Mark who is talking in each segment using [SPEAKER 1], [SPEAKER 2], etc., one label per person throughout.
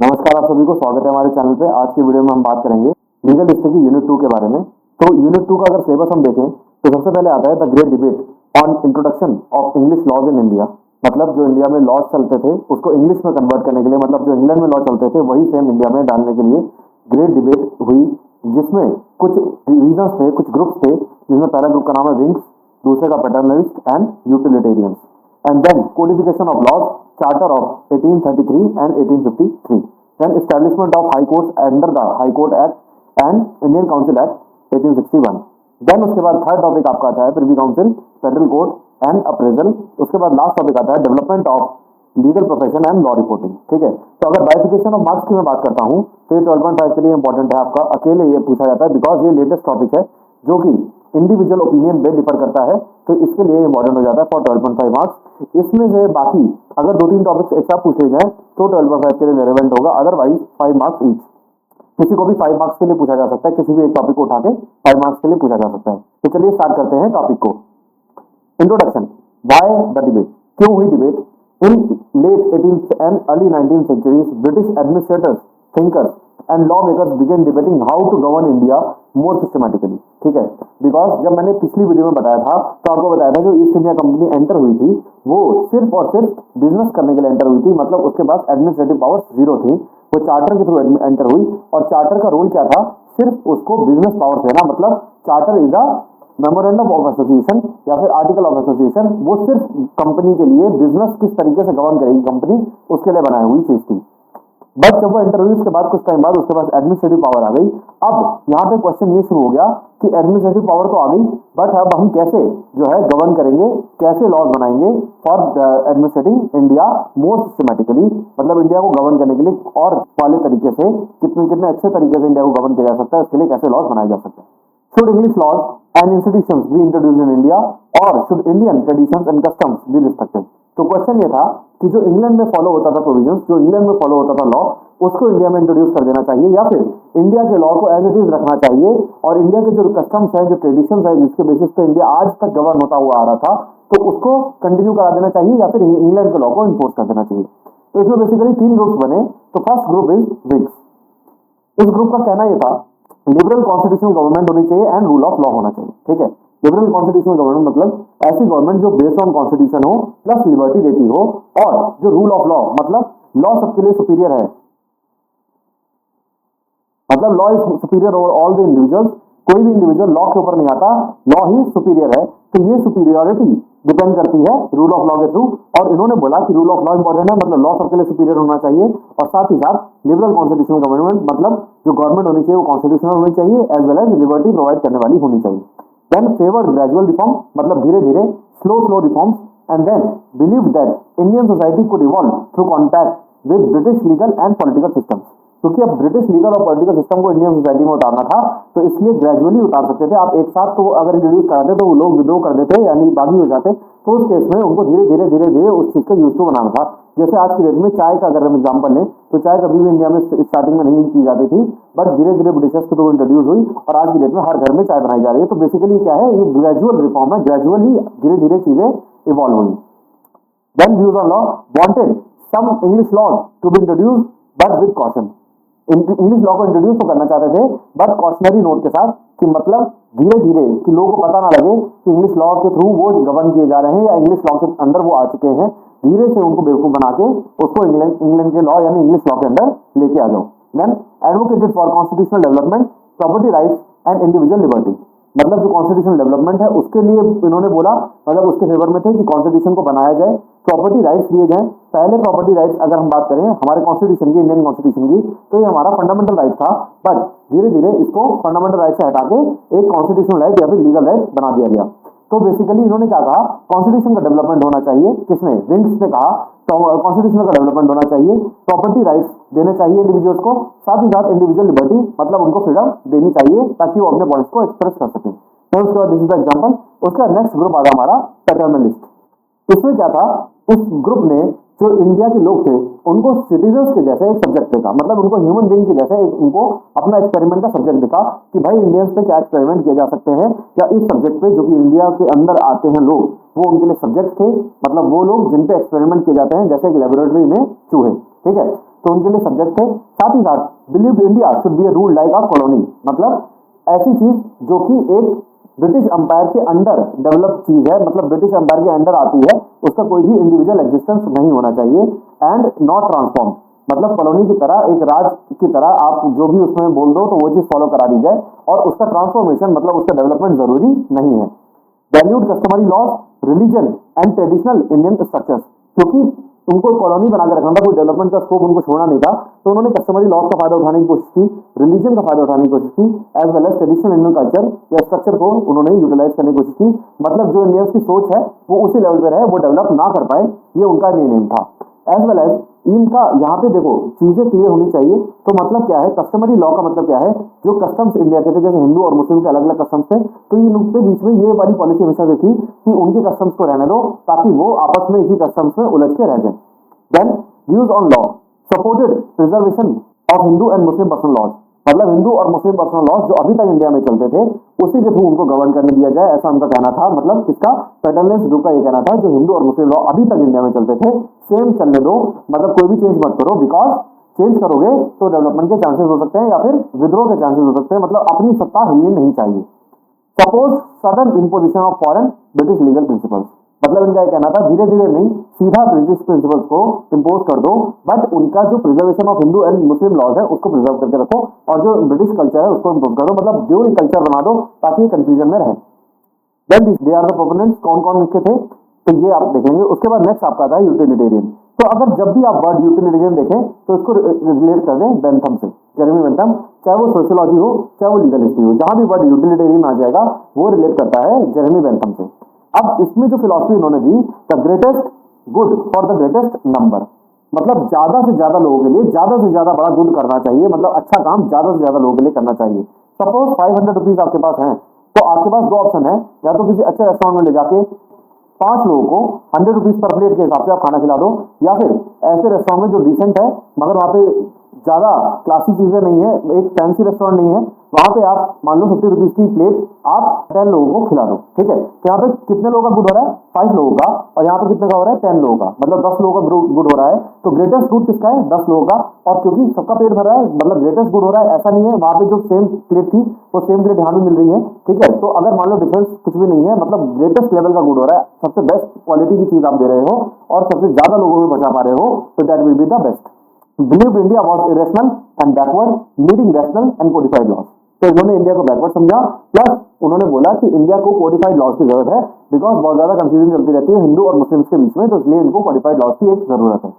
[SPEAKER 1] नमस्कार, आप सभी को स्वागत है हमारे चैनल पे। आज की वीडियो में हम बात करेंगे लीगल हिस्ट्री की यूनिट 2 के बारे में। तो यूनिट 2 का अगर सिलेबस हम देखें तो सबसे पहले आता है the great debate on introduction of English laws in India. मतलब जो इंडिया में लॉज चलते थे उसको इंग्लिश में कन्वर्ट करने के लिए, मतलब जो इंग्लैंड में लॉ चलते थे वही सेम इंडिया में डालने के लिए ग्रेट डिबेट हुई, जिसमें कुछ रीजन्स थे, कुछ ग्रुप्स थे, जिसमें पहला ग्रुप का नाम है विंग्स, दूसरे का paternalist and utilitarians. And then codification of laws, Charter of 1833 and 1853. Then establishment of high courts under the High Court Act and Indian Council Act 1861. Then उसके बाद थर्ड टॉपिक आपका आता है privy council, federal court and appraisal. उसके बाद last topic आता है development of legal profession and law reporting. ठीक है, तो अगर बाइफिकेशन ऑफ मार्क्स की मैं बात करता हूँ तो ये 12.5 के लिए इंपॉर्टेंट है आपका, अकेले ये पूछा जाता है बिकॉज ये लेटेस्ट टॉपिक है जो कि इंडिविजुअल ओपिनियन पे डिफर करता है, तो इसके लिए इंपॉर्टेंट हो जाता है फॉर 12.5 मार्क्स। इसमें से बाकी अगर 2-3 टॉपिक्स एक साथ पूछे जाए तो 12.5 के लिए रेलेवेंट होगा, अदरवाइज 5 मार्क्स ईच। किसी को भी 5 मार्क्स के लिए पूछा जा सकता है, किसी भी एक टॉपिक को उठा के 5 मार्क्स के लिए पूछा जा सकता है। तो चलिए स्टार्ट करते हैं टॉपिक को। इंट्रोडक्शन, व्हाई द डिबेट, क्यों हुई debate? In late 18th and early 19th centuries British administrators, thinkers and law makers begin debating how to govern India more systematically. ठीक है, बिकॉज जब मैंने पिछली वीडियो में बताया था तो आपको बताया था जो ईस्ट इंडिया कंपनी एंटर हुई थी वो सिर्फ और सिर्फ बिजनेस करने के लिए एंटर हुई थी, मतलब उसके पास एडमिनिस्ट्रेटिव पावर्स जीरो थी। वो चार्टर के थ्रू एंटर हुई और चार्टर का रोल क्या था? सिर्फ उसको बिजनेस पावर देना। मतलब charter is a memorandum of association या फिर आर्टिकल ऑफ एसोसिएशन, वो सिर्फ कंपनी के लिए बिजनेस किस तरीके से गवर्न करेगी कंपनी उसके लिए बनाई हुई चीज थी। बट जब वो इंटरव्यूज के बाद कुछ टाइम बाद उसके पास एडमिनिस्ट्रेटिव पावर आ गई। अब यहाँ पे क्वेश्चन ये शुरू हो गया कि एडमिनिस्ट्रेटिव पावर तो आ गई, बट अब हम कैसे जो है गवर्न करेंगे, कैसे लॉज बनाएंगे for administrating India more systematically, मतलब इंडिया को गवर्न करने के लिए और वाले तरीके से कितने अच्छे तरीके से इंडिया को गवर्न किया जा सकता है, उसके लिए कैसे लॉज बनाए जा सकते हैं। Should English laws and institutions be introduced in India or should Indian traditions and customs be respected? तो क्वेश्चन ये था कि जो इंग्लैंड में फॉलो होता था प्रोविजंस, जो इंग्लैंड में फॉलो होता था लॉ, उसको इंडिया में इंट्रोड्यूस कर देना चाहिए या फिर इंडिया के लॉ को एज इट इज रखना चाहिए और इंडिया के जो कस्टम्स है, जो ट्रेडिशंस है, जिसके बेसिस पे इंडिया आज तक गवर्न होता हुआ आ रहा था, तो उसको कंटिन्यू करा देना चाहिए या फिर इंग्लैंड के लॉ को इन्फोर्स कर देना चाहिए। तो इसमें बेसिकली 3 ग्रुप्स बने। तो फर्स्ट ग्रुप इज विग्स। इस ग्रुप का कहना यह था लिबरल कॉन्स्टिट्यूशनल गवर्नमेंट होनी चाहिए एंड रूल ऑफ लॉ होना चाहिए। ठीक है, लिबरल कॉन्स्टिट्यूशनल गवर्नमेंट मतलब ऐसी गवर्नमेंट जो बेस्ड ऑन कॉन्स्टिट्यूशन हो प्लस लिबर्टी देती हो, और जो रूल ऑफ लॉ मतलब लॉ सबके लिए सुपीरियर है, मतलब law is superior over all the individuals. कोई भी इंडिविजुअल लॉ के ऊपर नहीं आता, लॉ ही सुपीरियर है। तो ये सुपीरियरिटी डिपेंड करती है रूल ऑफ लॉ के थ्रू, और इन्होंने बोला कि रूल ऑफ लॉ इंपॉर्टेंट है, मतलब लॉ सबके लिए सुपीरियर होना चाहिए, और साथ ही साथ लिबरल कॉन्स्टिट्यूशनल गवर्नमेंट मतलब जो गवर्नमेंट होनी चाहिए वो कॉन्स्टिट्यूशनल होनी चाहिए as well as liberty provide करने वाली होनी चाहिए। देन फेवर्ड ग्रेजुअल रिफॉर्म, मतलब धीरे धीरे slow reforms, and then believe that Indian society could evolve through contact with British legal and political systems. क्योंकि अब ब्रिटिश लीगल और पॉलिटिकल सिस्टम को इंडियन सोसाइटी में उतारना था, तो इसलिए ग्रेजुअली उतार सकते थे। आप एक साथ तो अगर इंट्रोड्यूस कराते तो वो लोग विद्रोह कर देते यानी बागी हो जाते, तो उस केस में उनको धीरे धीरे उस चीज का यूज टू बनाना था। जैसे आज की डेट में चाय का अगर हम एग्जाम्पल लें तो चाय कभी भी इंडिया में स्टार्टिंग में नहीं पी जाती थी, बट धीरे धीरे ब्रिटिशर्स के थ्रू इंट्रोड्यूस हुई और आज की डेट में हर घर में चाय बनाई जा रही है। तो बेसिकली क्या है, ये ग्रेजुअल रिफॉर्म है, ग्रेजुअली धीरे धीरे चीजें इवॉल्व हुई। Then views on law, wanted some English laws to be introduced but with caution. English law को इंट्रोड्यूस तो करना चाहते थे बट कॉशनरी नोट के साथ, कि मतलब धीरे धीरे कि लोगों को पता ना लगे कि इंग्लिश लॉ के थ्रू वो गवर्न किए जा रहे हैं या इंग्लिश लॉ के अंदर वो आ चुके हैं। धीरे से उनको बेवकूफ बना के उसको इंग्लैंड के लॉ यानी इंग्लिश लॉ के अंदर लेके आ जाओ। Then advocated for constitutional development, property rights and individual liberty, मतलब जो कॉन्स्टिट्यूशनल डेवलपमेंट है उसके लिए इन्होंने बोला, मतलब उसके फेवर में थे कि कॉन्स्टिट्यूशन को बनाया जाए, प्रॉपर्टी राइट्स दिए जाएं। पहले प्रॉपर्टी राइट्स अगर हम बात करें हमारे कॉन्स्टिट्यूशन की, इंडियन कॉन्स्टिट्यूशन की, तो ये हमारा फंडामेंटल राइट था, बट धीरे धीरे इसको फंडामेंटल राइट से हटा के एक कॉन्स्टिट्यूशनल राइट या फिर लीगल राइट बना दिया गया। तो बेसिकली इन्होंने क्या कहा, कॉन्स्टिट्यूशन का डेवलपमेंट होना चाहिए। किसने? विंग्स ने कहा कॉन्स्टिट्यूशन का डेवलपमेंट होना चाहिए, प्रॉपर्टी राइट्स देने चाहिए इंडिविजुअल्स को, साथ ही साथ इंडिविजुअल लिबर्टी मतलब उनको फ्रीडम देनी चाहिए ताकि वो अपने पॉइंट्स को एक्सप्रेस कर सकें। फिर उसके बाद दिस इज द एग्जांपल। उसका नेक्स्ट ग्रुप आ गया हमारा पैटर्नलिस्ट। इसमें क्या था, इस ग्रुप ने जो इंडिया के लोग थे उनको सिटीजन्स के जैसे एक सब्जेक्ट देखा, मतलब उनको ह्यूमन बीइंग के जैसे उनको अपना एक्सपेरिमेंट का सब्जेक्ट दिखा कि भाई इंडियंस पे क्या एक्सपेरिमेंट किए जा सकते हैं, या इस सब्जेक्ट पे जो कि इंडिया के अंदर आते हैं लोग वो उनके लिए सब्जेक्ट थे, मतलब वो लोग जिन पे एक्सपेरिमेंट किए जाते हैं जैसे एक लेबोरेटरी में चूहे। ठीक है, तो उनके लिए सब्जेक्ट थे। साथ ही साथ believe India should be rule like a colony, मतलब ऐसी चीज जो कि एक ब्रिटिश अंपायर के अंडर डेवलप चीज है, मतलब ब्रिटिश अंपायर के अंडर आती है, उसका कोई भी इंडिविजुअल एग्जिस्टेंस नहीं होना चाहिए। एंड नॉट ट्रांसफॉर्म, मतलब कॉलोनी की तरह, एक राज की तरह आप जो भी उसमें बोल दो तो वो चीज फॉलो करा दी जाए, और उसका ट्रांसफॉर्मेशन मतलब उसका डेवलपमेंट जरूरी नहीं है। Valued customary laws, religion and traditional Indian structures, क्योंकि उनको कॉलोनी बना के रखना था, कोई डेवलपमेंट का स्कोप उनको छोड़ना नहीं था, तो उन्होंने कस्टमरी लॉज का फायदा उठाने की कोशिश की, रिलीजन का फायदा उठाने की कोशिश की, as well as traditional Indian culture या स्ट्रक्चर को उन्होंने यूटिलाइज करने की कोशिश की। मतलब जो इंडियंस की सोच है वो उसी लेवल पे रहे, वो डेवलप ना कर पाए, ये उनका मेन एम था। एज वेल एज इनका यहाँ पे देखो चीजें क्लियर होनी चाहिए, तो मतलब क्या है कस्टमरी लॉ का मतलब क्या है, जो कस्टम्स इंडिया के थे, जैसे हिंदू और मुस्लिम के अलग अलग कस्टम्स थे, तो इनके बीच में ये वाली पॉलिसी हमेशा से थी कि उनके कस्टम्स को रहने दो ताकि वो आपस में इसी कस्टम्स में उलझ के रह जाए। Then views on law, supported preservation of Hindu and Muslim personal laws, मतलब हिंदू और मुस्लिम पर्सनल लॉज जो अभी तक इंडिया में चलते थे उसी के थ्रू उनको गवर्न करने दिया जाए, ऐसा उनका कहना था। मतलब किसका, फेडरलिस्ट ग्रुप का ये कहना था, जो हिंदू और मुस्लिम लॉ अभी तक इंडिया में चलते थे सेम चलने दो, मतलब कोई भी चेंज मत करो, बिकॉज चेंज करोगे तो डेवलपमेंट के चांसेस हो सकते हैं या फिर विद्रोह के चांसेस हो सकते हैं, मतलब अपनी सत्ता हिलनी नहीं चाहिए। Suppose sudden imposition of foreign British legal principles, मतलब इनका कहना था धीरे धीरे नहीं, सीधा ब्रिटिश प्रिंसिपल्स को इम्पोज कर दो, बट उनका जो preservation of Hindu and Muslim laws है उसको प्रिजर्व करके रखो, और जो ब्रिटिश कल्चर है उसको इम्पोज कर दो, मतलब ड्यूअल कल्चर बना दो ताकि कंफ्यूजन में रहे। Then they are the proponents, कौन कौन इनके थे, तो ये आप देखेंगे। उसके बाद नेक्स्ट आपका आता है यूटिलिटेरियन। तो अगर जब भी आप वर्ड यूटिलिटेरियन देखें तो इसको रिलेट कर दें बेंथम से, जेरेमी बेंथम, चाहे वो सोशियोलॉजी हो चाहे वो लीगल हिस्ट्री हो, जहां भी वर्ड यूटिलिटेरियन आ जाएगा वो रिलेट करता है जेरेमी बेंथम से। अब इसमें जो फिलॉसफी इन्होंने दी, the greatest good for the greatest number, मतलब ज्यादा से ज्यादा लोगों के लिए ज्यादा से ज्यादा बड़ा गुड करना चाहिए, मतलब अच्छा काम ज्यादा से ज्यादा लोगों के लिए करना चाहिए। सपोज 500 रुपीज आपके पास है, तो आपके पास दो ऑप्शन है, या तो किसी अच्छे रेस्टोरेंट में ले जाके 5 लोगों को 100 रुपीज पर प्लेट के हिसाब से आप खाना खिला दो, या फिर ऐसे रेस्टोरेंट में जो डिसेंट है मगर वहां पे ज्यादा क्लासी चीजें नहीं है, एक फैंसी रेस्टोरेंट नहीं है, वहां पे आप मान लो 50 रुपीज की प्लेट आप 10 लोगों को खिला दो, ठीक है। तो यहाँ पे कितने लोगों का गुड हो रहा है, 5 लोगों का, और यहाँ पे कितने का हो रहा है, 10 लोगों का, मतलब 10 लोगों का गुड हो रहा है। तो ग्रेटेस्ट गुड किसका है, 10 लोगों का, और क्योंकि सबका पेट भर रहा है मतलब ग्रेटेस्ट गुड हो रहा है, ऐसा नहीं है वहां पे जो सेम प्लेट थी वो सेम प्लेट यहाँ भी मिल रही है, ठीक है। तो अगर मान लो डिफरेंस कुछ भी नहीं है, मतलब ग्रेटेस्ट लेवल का गुड हो रहा है, सबसे बेस्ट क्वालिटी की चीज आप दे रहे हो और सबसे ज्यादा लोगों में बचा पा रहे हो, तो that will be the best. Believe India was irrational and backward needing rational and codified laws, तो इन्होंने इंडिया को बैकवर्ड समझा, प्लस उन्होंने बोला कि इंडिया को कोडिफाइड लॉज की जरूरत है, बिकॉज बहुत ज्यादा कंफ्यूजन चलती रहती है हिंदू और मुस्लिम्स के बीच में, तो इसलिए इनको कोडिफाइड लॉज की एक जरूरत है।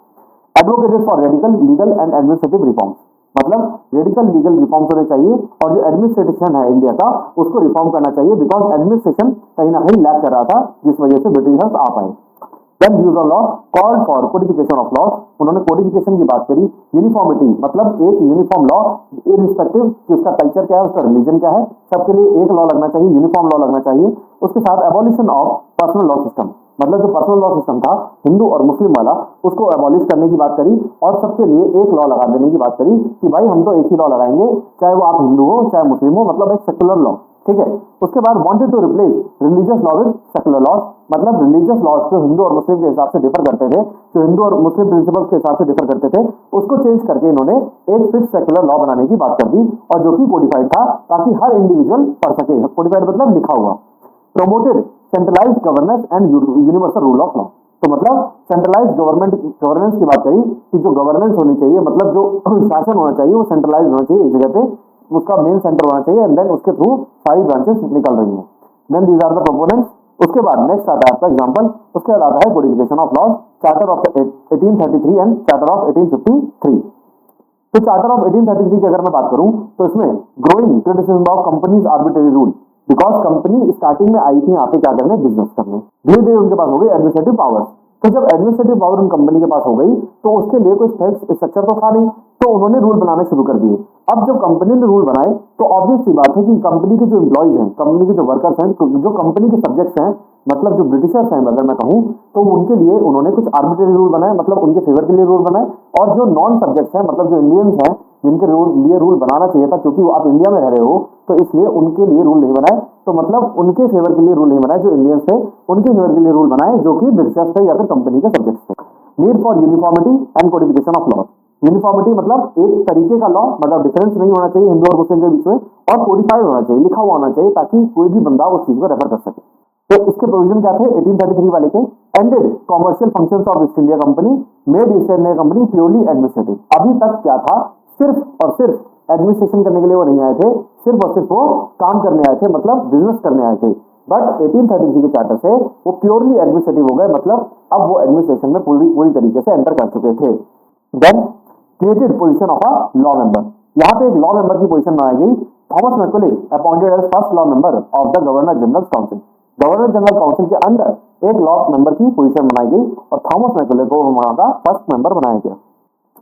[SPEAKER 1] Advocated for radical legal and administrative reforms, मतलब रेडिकल लीगल रिफॉर्म्स होने चाहिए, और जो एडमिनिस्ट्रेशन है इंडिया का उसको रिफॉर्म करना चाहिए, बिकॉज एडमिनिस्ट्रेशन कहीं ना कहीं लैक कर रहा था, जिस वजह से ब्रिटिशर्स आ पाए। Then views on law, called for codification of laws, उन्होंने कोडिफिकेशन की बात करी। यूनिफॉर्मिटी, मतलब एक यूनिफॉर्म लॉ इररिस्पेक्टिव कि उसका कल्चर क्या है, उसका रिलीजन क्या है, सबके लिए एक लॉ लगना चाहिए, यूनिफॉर्म लॉ लगना चाहिए। उसके साथ abolition of personal law system, मतलब जो पर्सनल लॉ सिस्टम था हिंदू और मुस्लिम वाला, उसको एबॉलिश करने की बात करी, और सबके लिए एक लॉ लगा देने की बात करी कि भाई हम तो एक ही लॉ लगाएंगे, चाहे वो आप हिंदू हो चाहे मुस्लिम हो, मतलब एक सेक्युलर लॉ, ठीक है। उसके बाद wanted to replace religious law with secular laws, मतलब रिलीजियस लॉज जो हिंदू और मुस्लिम के हिसाब से डिफर करते थे, जो हिंदू और मुस्लिम प्रिंसिपल्स के हिसाब से डिफर करते थे, उसको चेंज करके इन्होंने एक फिक्स सेक्युलर लॉ बनाने की बात कर दी, और जो कि कोडिफाइड था ताकि हर इंडिविजुअल पढ़ सके। कोडिफाइड मतलब लिखा हुआ। Promoted centralised governance and universal rule of law, तो मतलब सेंट्रलाइज्ड गवर्नेंस की बात करी कि जो गवर्नेंस होनी चाहिए, मतलब जो शासन होना चाहिए वो सेंट्रलाइज होना चाहिए, एक जगह पे उसका मेन सेंटर होना चाहिए, एंड देन उसके थ्रू सारी ब्रांचेस निकल रही हैं। Then these are the proponents. उसके बाद नेक्स्ट आता है आपका एग्जांपल, उसके बाद आता है codification of laws, charter of 1833 and charter of 1853। तो चार्टर ऑफ 1833 की अगर मैं बात करूं तो इसमें growing criticism of companies arbitrary rule, because company starting में आई थी यहाँ पे क्या करने, बिजनेस करने, धीरे धीरे उनके पास हो गई एडमिनिस्ट्रेटिव पावर्स। तो जब एडमिनिस्ट्रेटिव पावर उन कंपनी के पास हो गई तो उसके लिए कोई स्ट्रक्चर तो था नहीं, तो उन्होंने रूल बनाने शुरू कर दिए। अब जब कंपनी ने रूल बनाए तो ऑब्वियस सी बात है कि कंपनी के जो एम्प्लॉइज हैं, कंपनी के जो वर्कर्स हैं, जो कंपनी के सब्जेक्ट्स हैं, मतलब जो ब्रिटिशर्स हैं अगर मैं कहूं, तो उनके लिए उन्होंने कुछ आर्बिट्रेरी रूल बनाए, मतलब उनके फेवर के लिए रूल बनाए, और जो नॉन सब्जेक्ट्स हैं, मतलब जो इंडियंस हैं जिनके लिए रूल बनाना चाहिए था, क्योंकि वो आप इंडिया में रह रहे हो तो इसलिए उनके लिए रूल नहीं बनाए, तो मतलब उनके फेवर के लिए रूल नहीं बनाए, जो इंडियंस थे उनके फेवर के लिए रूल बनाए जो कि ब्रिटिशर्स थे या फिर कंपनी के सब्जेक्ट्स थे। Need for uniformity and codification of law. Uniformity मतलब एक तरीके का लॉ, मतलब डिफरेंस नहीं होना चाहिए हिंदू और मुस्लिम के बीच में, और कोडिफाइड होना चाहिए, लिखा हुआ होना चाहिए, ताकि कोई भी बंदा उस चीज को रेफर कर सके। तो इसके प्रोविजन क्या थे 1833 वाले के? Ended commercial functions of east India company, made east India company purely administrative. अभी तक क्या था, सिर्फ और सिर्फ एडमिनिस्ट्रेशन करने के लिए वो नहीं आए थे, सिर्फ और सिर्फ वो काम करने आए थे, मतलब बिजनेस करने आए थे। बट 1833 के चार्टर से वो प्योरली एडमिनिस्ट्रेटिव हो गए, मतलब अब वो एडमिनिस्ट्रेशन में पूरी तरीके से एंटर कर चुके थे। Then created position of a law member, यहाँ पे एक लॉ मेंबर की पोजीशन बनाई गई। Thomas Macaulay appointed as first law member of the governor general council. Governor general council के अंडर एक लॉ मेंबर की पोजीशन बनाई गई और थॉमस मैकॉले को वहां का फर्स्ट मेंबर बनाया गया।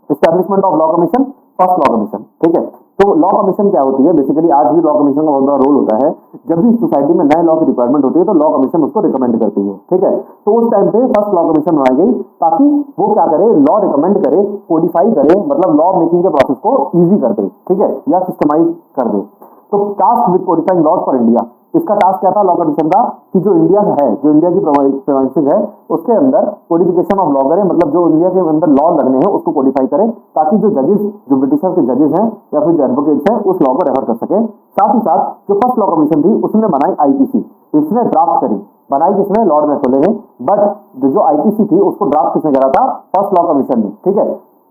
[SPEAKER 1] Establishment of law commission, first law commission, ठीक है। तो लॉ कमीशन क्या होती है? बेसिकली आज भी लॉ कमीशन का बहुत बड़ा रोल होता है। जब भी सोसाइटी में नए लॉ की रिक्वायरमेंट होती है तो लॉ कमीशन उसको रिकमेंड करती है, ठीक है। तो उस टाइम पे फर्स्ट लॉ कमीशन बनाई गई ताकि वो क्या करे, लॉ रिकमेंड करे, कोडिफाई करे, मतलब लॉ मेकिंग के प्रोसेस को इजी कर दे, ठीक है, या सिस्टमाइज कर दे। तो task with codifying laws for India, इसका टास्क क्या था लॉ कमीशन का, कि जो इंडिया है, जो इंडिया की प्रोविंसेस है, उसके अंदर कोडिफिकेशन ऑफ लॉ करें, मतलब जो इंडिया के अंदर लॉ लगने हैं उसको कोडिफाई करें, ताकि जो जजेस, जो ब्रिटिशर्स के जजेस हैं या फिर जो एडवोकेट्स हैं उस लॉ को रेफर कर सके। साथ ही साथ जो फर्स्ट लॉ कमीशन थी उसने बनाई आईपीसी, इसने ड्राफ्ट करी, बनाई किसने? लॉर्ड मैकॉले ने। बट जो आईपीसी थी उसको ड्राफ्ट किसने करा था? फर्स्ट लॉ कमीशन ने, ठीक है।